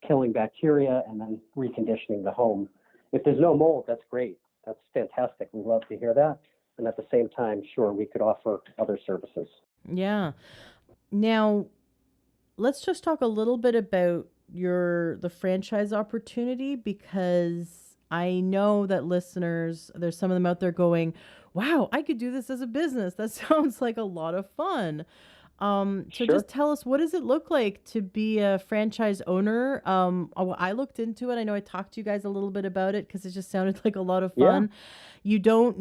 killing bacteria and then reconditioning the home. If there's no mold, that's great. That's fantastic. We love to hear that. And at the same time, sure, we could offer other services. Yeah. Now, let's just talk a little bit about the franchise opportunity, because I know that listeners, there's some of them out there going, "Wow, I could do this as a business. That sounds like a lot of fun." So Sure. just tell us, what does it look like to be a franchise owner? I looked into it. I know I talked to you guys a little bit about it because it just sounded like a lot of Yeah. fun.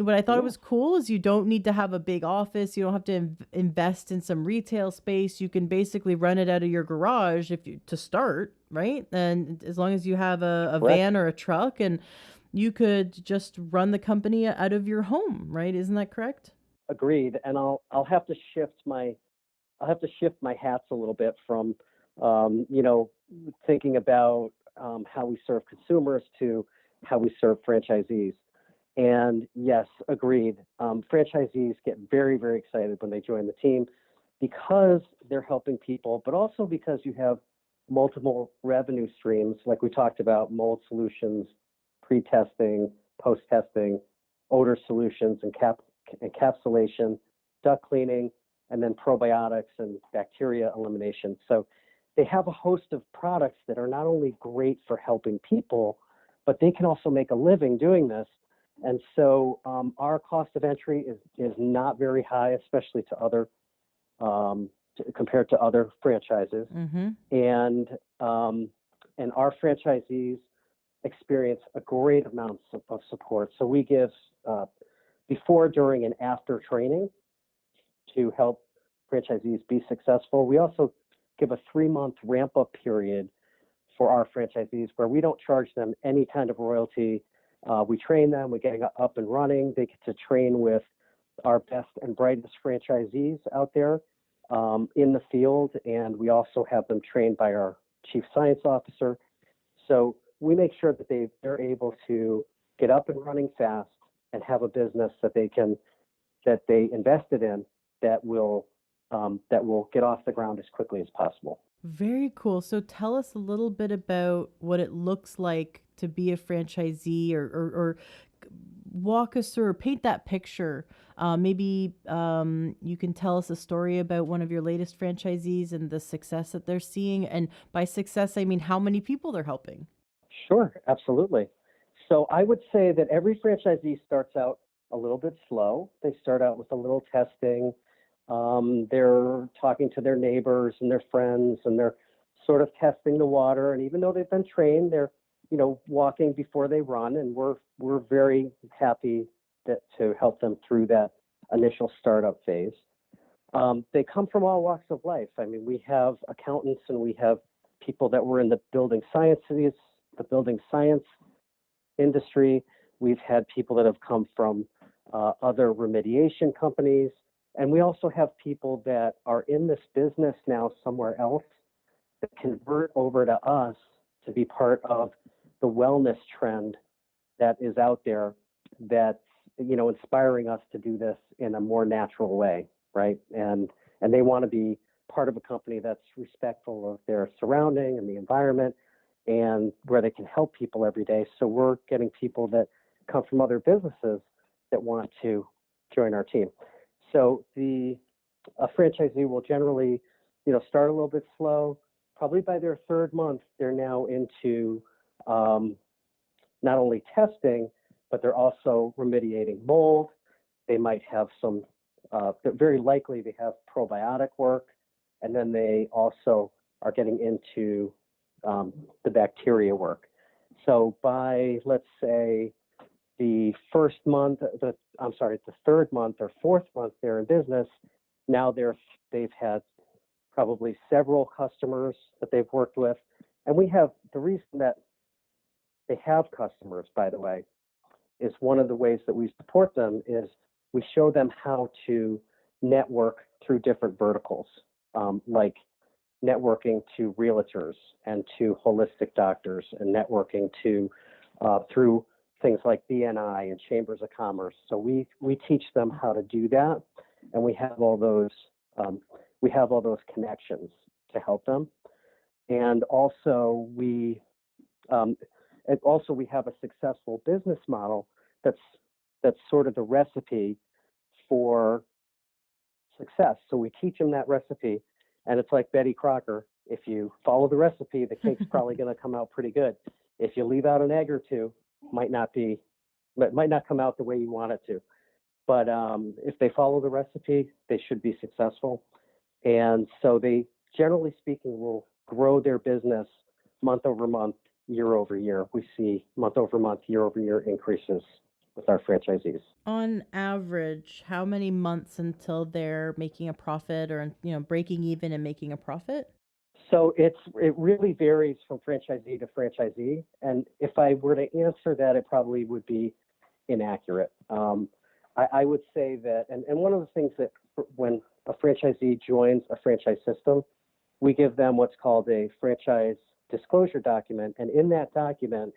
What I thought Yeah. was cool is you don't need to have a big office. You don't have to invest in some retail space. You can basically run it out of your garage to start, right? And as long as you have a Correct. van or a truck, and you could just run the company out of your home, right? Isn't that correct? Agreed. And I'll have to shift my hats a little bit from, um, you know, thinking about how we serve consumers to how we serve franchisees. And yes, agreed. Franchisees get very, very excited when they join the team because they're helping people, but also because you have multiple revenue streams, like we talked about mold solutions, pre testing, post testing, odor solutions, and encapsulation, duct cleaning, and then probiotics and bacteria elimination. So they have a host of products that are not only great for helping people, but they can also make a living doing this. And so our cost of entry is not very high, especially compared to other franchises. Mm-hmm. And and our franchisees experience a great amount of support. So we give before, during, and after training to help franchisees be successful. We also give a 3-month ramp up period for our franchisees where we don't charge them any kind of royalty. We train them, we get up and running. They get to train with our best and brightest franchisees out there in the field, and we also have them trained by our chief science officer. So we make sure that they're able to get up and running fast and have a business that they invested in that will get off the ground as quickly as possible. Very cool. So tell us a little bit about what it looks like to be a franchisee, or walk us through or paint that picture. Maybe you can tell us a story about one of your latest franchisees and the success that they're seeing. And by success, I mean how many people they're helping. Sure, absolutely. So I would say that every franchisee starts out a little bit slow. They start out with a little testing. They're talking to their neighbors and their friends, and they're sort of testing the water. And even though they've been trained, they're walking before they run. And we're very happy to help them through that initial startup phase. They come from all walks of life. I mean, we have accountants and we have people that were in the building science industry. We've had people that have come from other remediation companies. And we also have people that are in this business now somewhere else that convert over to us to be part of the wellness trend that is out there that's inspiring us to do this in a more natural way, right? And they want to be part of a company that's respectful of their surrounding and the environment and where they can help people every day. So we're getting people that come from other businesses that want to join our team. So a franchisee will generally, start a little bit slow. Probably by their third month, they're now into not only testing, but they're also remediating mold. They might have very likely they have probiotic work, and then they also are getting into the bacteria work. So by, let's say, the third month or fourth month they're in business, now they've had probably several customers that they've worked with. And the reason that they have customers, by the way, is one of the ways that we support them is we show them how to network through different verticals, like networking to realtors and to holistic doctors and networking through things like BNI and chambers of commerce. So we teach them how to do that, and we have all those connections to help them. And also we have a successful business model that's sort of the recipe for success. So we teach them that recipe, and it's like Betty Crocker. If you follow the recipe, the cake's probably going to come out pretty good. If you leave out an egg or two, might not come out the way you want it to. But if they follow the recipe, they should be successful. And so they, generally speaking, will grow their business month over month, year over year. We see month over month, year over year increases with our franchisees. On average, how many months until they're making a profit or, breaking even and making a profit? So it really varies from franchisee to franchisee. And if I were to answer that, it probably would be inaccurate. I would say that, and one of the things that when a franchisee joins a franchise system, we give them what's called a franchise disclosure document. And in that document,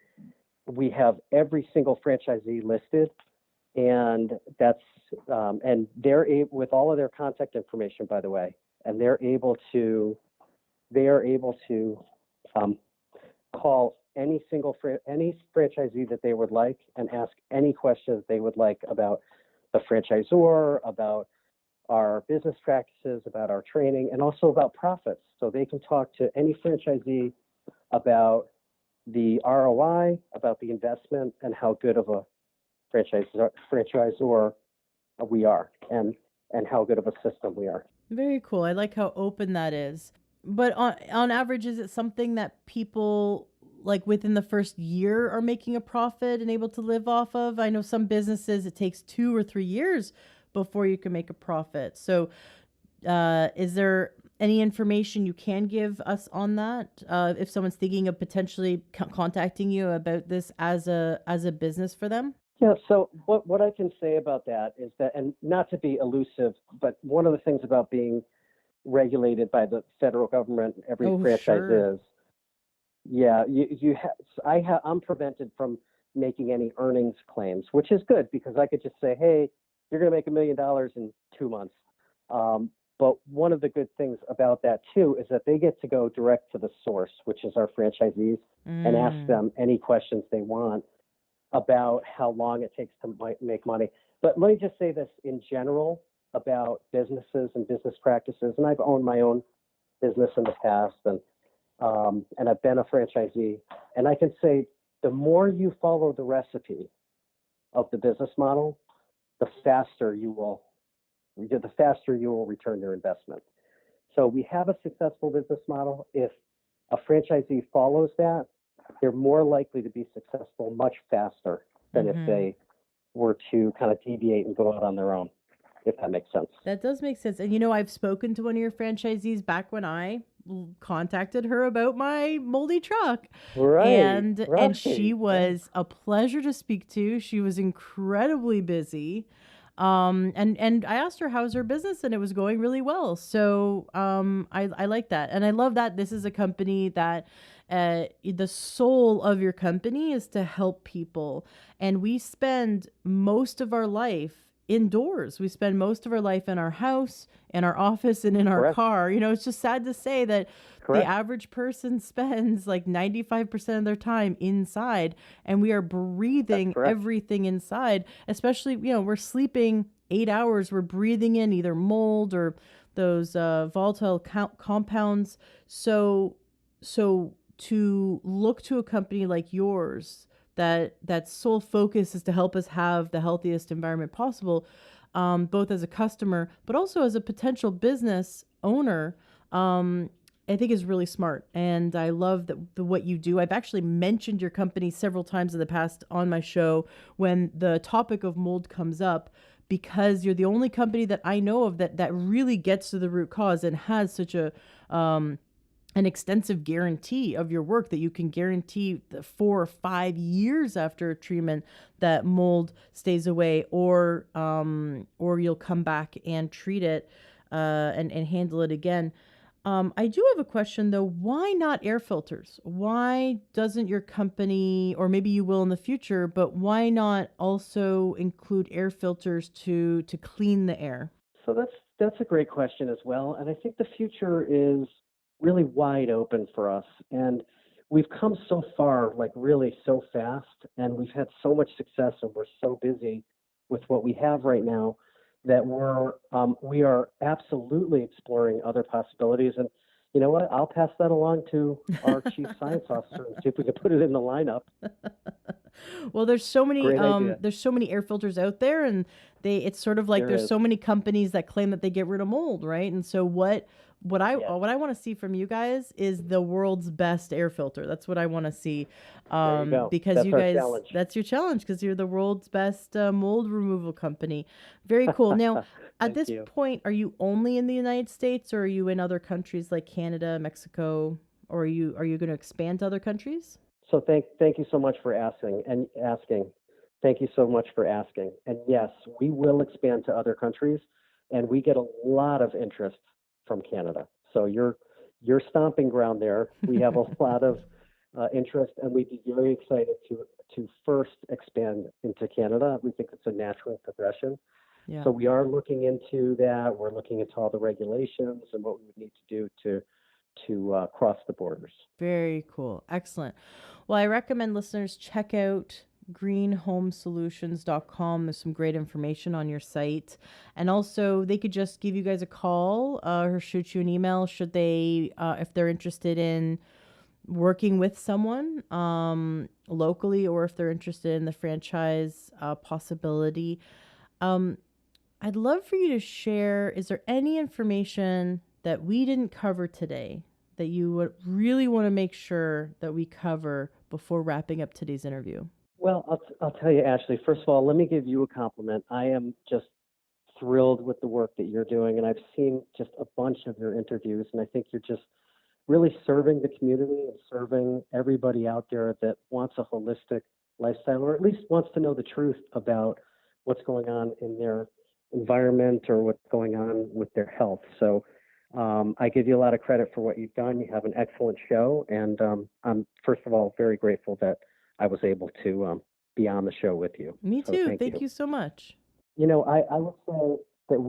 we have every single franchisee listed, and and they're able, with all of their contact information, by the way, and they are able to call any franchisee that they would like and ask any questions they would like about the franchisor, about our business practices, about our training, and also about profits. So they can talk to any franchisee about the ROI, about the investment, and how good of a franchisor we are, and how good of a system we are. Very cool. I like how open that is. But on average, is it something that people like within the first year are making a profit and able to live off of? I know some businesses, it takes 2 or 3 years before you can make a profit. So is there any information you can give us on that? If someone's thinking of potentially contacting you about this as a business for them? Yeah, so what I can say about that is that, and not to be elusive, but one of the things about being regulated by the federal government, every franchise is, yeah, I'm prevented from making any earnings claims, which is good because I could just say, hey, you're going to make $1 million in 2 months. But one of the good things about that too is that they get to go direct to the source, which is our franchisees, and ask them any questions they want about how long it takes to make money. But let me just say this in general about businesses and business practices. And I've owned my own business in the past, and I've been a franchisee. And I can say the more you follow the recipe of the business model, the faster you will return your investment. So we have a successful business model. If a franchisee follows that, they're more likely to be successful much faster than if they were to kind of deviate and go out on their own, if that makes sense. That does make sense. And I've spoken to one of your franchisees back when I contacted her about my moldy truck. Right. And she was a pleasure to speak to. She was incredibly busy. And I asked her how's her business, and it was going really well. So I like that. And I love that this is a company that the soul of your company is to help people. And we spend most of our life indoors. We spend most of our life in our house, in our office, and in our Correct. car. It's just sad to say that the Correct. average person spends like 95% of their time inside, and we are That's breathing correct. everything inside. Especially, we're sleeping 8 hours, we're breathing in either mold or those volatile compounds. So to look to a company like yours that sole focus is to help us have the healthiest environment possible, both as a customer but also as a potential business owner, I think is really smart. And I love what you do. I've actually mentioned your company several times in the past on my show when the topic of mold comes up, because you're the only company that I know of that really gets to the root cause and has such um, an extensive guarantee of your work, that you can guarantee the 4 or 5 years after treatment that mold stays away, or you'll come back and treat it and handle it again. I do have a question though. Why not air filters? Why doesn't your company, or maybe you will in the future, but why not also include air filters to clean the air? So that's a great question as well, and I think the future is really wide open for us. And we've come so far, like really so fast, and we've had so much success, and we're so busy with what we have right now that we are absolutely exploring other possibilities. And you know what? I'll pass that along to our chief science officer and see if we can put it in the lineup. Well, Great idea. there's so many air filters out there, and it's sort of like There there's is. so many companies that claim that they get rid of mold, right? And so Yes. what I want to see from you guys is the world's best air filter. That's what I want to see. There you go. Because That's you our guys, challenge. that's your challenge, because you're the world's best mold removal company. Very cool. Now, at Thank this you. point, are you only in the United States, or are you in other countries like Canada, Mexico, or are you going to expand to other countries? So thank you so much for asking. Thank you so much for asking. And yes, we will expand to other countries, and we get a lot of interest from Canada. So you're stomping ground there. We have a lot of interest, and we'd be very excited to first expand into Canada. We think it's a natural progression. Yeah. So we are looking into that. We're looking into all the regulations and what we would need to do to cross the borders. Very cool. Excellent. Well, I recommend listeners check out greenhomesolutions.com. There's some great information on your site. And also, they could just give you guys a call or shoot you an email should they, if they're interested in working with someone locally, or if they're interested in the franchise possibility. Um, I'd love for you to share, is there any information that we didn't cover today that you would really want to make sure that we cover before wrapping up today's interview? Well, I'll tell you, Ashley. First of all, let me give you a compliment. I am just thrilled with the work that you're doing, and I've seen just a bunch of your interviews, and I think you're just really serving the community and serving everybody out there that wants a holistic lifestyle, or at least wants to know the truth about what's going on in their environment or what's going on with their health. So I give you a lot of credit for what you've done. You have an excellent show, and I'm first of all very grateful that I was able to be on the show with you. Me So too. thank Thank you. you so much. I would say that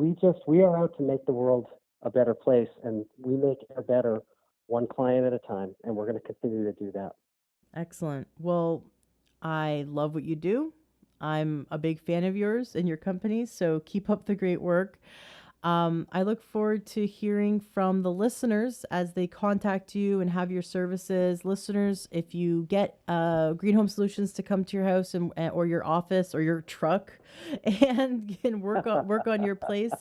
we are out to make the world a better place, and we make it better one client at a time, and we're going to continue to do that. Excellent. Well, I love what you do. I'm a big fan of yours and your company, so keep up the great work. I look forward to hearing from the listeners as they contact you and have your services. Listeners, if you get Green Home Solutions to come to your house or your office or your truck and can work on your place,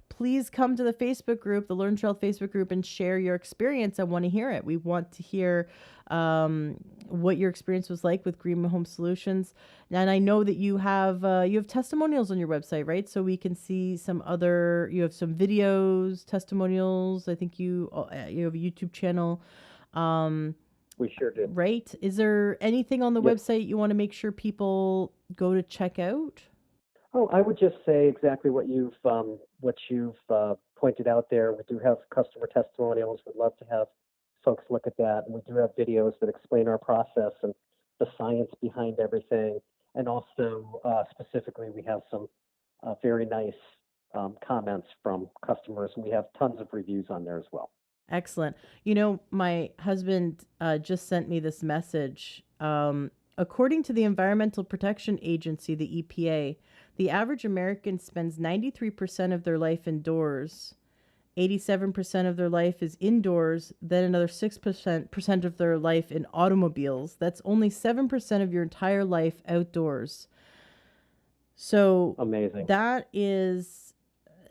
please come to the Facebook group, the Learn Child Facebook group, and share your experience. I want to hear it. We want to hear what your experience was like with Green Home Solutions. And I know that you have testimonials on your website, right? So we can see you have some videos, testimonials. I think you have a YouTube channel. We sure do. Right? Is there anything on the Yep. website you want to make sure people go to check out? Oh, I would just say exactly what you've pointed out there. We do have customer testimonials. We'd love to have folks look at that, and we do have videos that explain our process and the science behind everything. And also, specifically, we have some very nice comments from customers, and we have tons of reviews on there as well. Excellent. You know, my husband just sent me this message. According to the Environmental Protection Agency, the EPA, the average American spends 93% of their life indoors. 87% of their life is indoors, then another 6% of their life in automobiles. That's only 7% of your entire life outdoors. So Amazing. that is,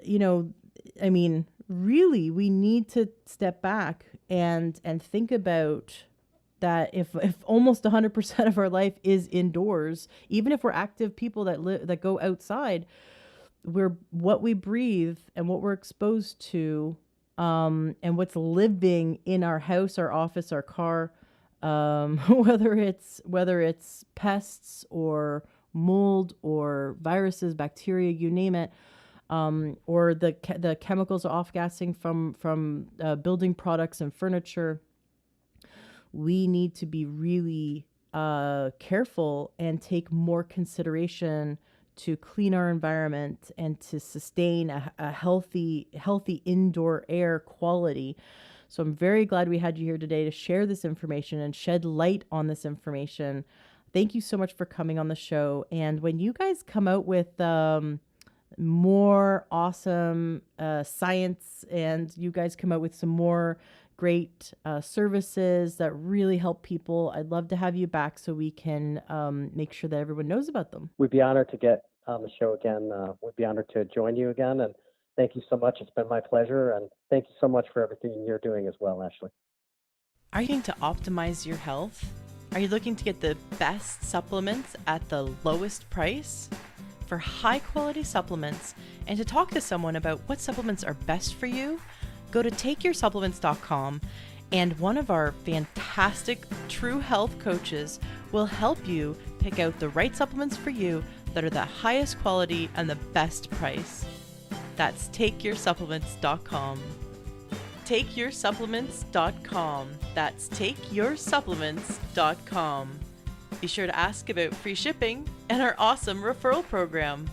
you know, I mean, really, we need to step back and think about that. If almost 100% of our life is indoors, even if we're active people that go outside, what we breathe and what we're exposed to, and what's living in our house, our office, our car, whether it's pests or mold or viruses, bacteria, you name it, or the chemicals off-gassing from building products and furniture. We need to be really careful and take more consideration to clean our environment and to sustain a healthy indoor air quality. So I'm very glad we had you here today to share this information and shed light on this information. Thank you so much for coming on the show. And when you guys come out with more awesome science, and you guys come out with some more great services that really help people, I'd love to have you back so we can make sure that everyone knows about them. We'd be honored to get on the show again. We'd be honored to join you again. And thank you so much. It's been my pleasure. And thank you so much for everything you're doing as well, Ashley. Are you looking to optimize your health? Are you looking to get the best supplements at the lowest price? For high quality supplements and to talk to someone about what supplements are best for you, go to takeyoursupplements.com, and one of our fantastic True Health coaches will help you pick out the right supplements for you that are the highest quality and the best price. That's takeyoursupplements.com. Takeyoursupplements.com. That's takeyoursupplements.com. Be sure to ask about free shipping and our awesome referral program.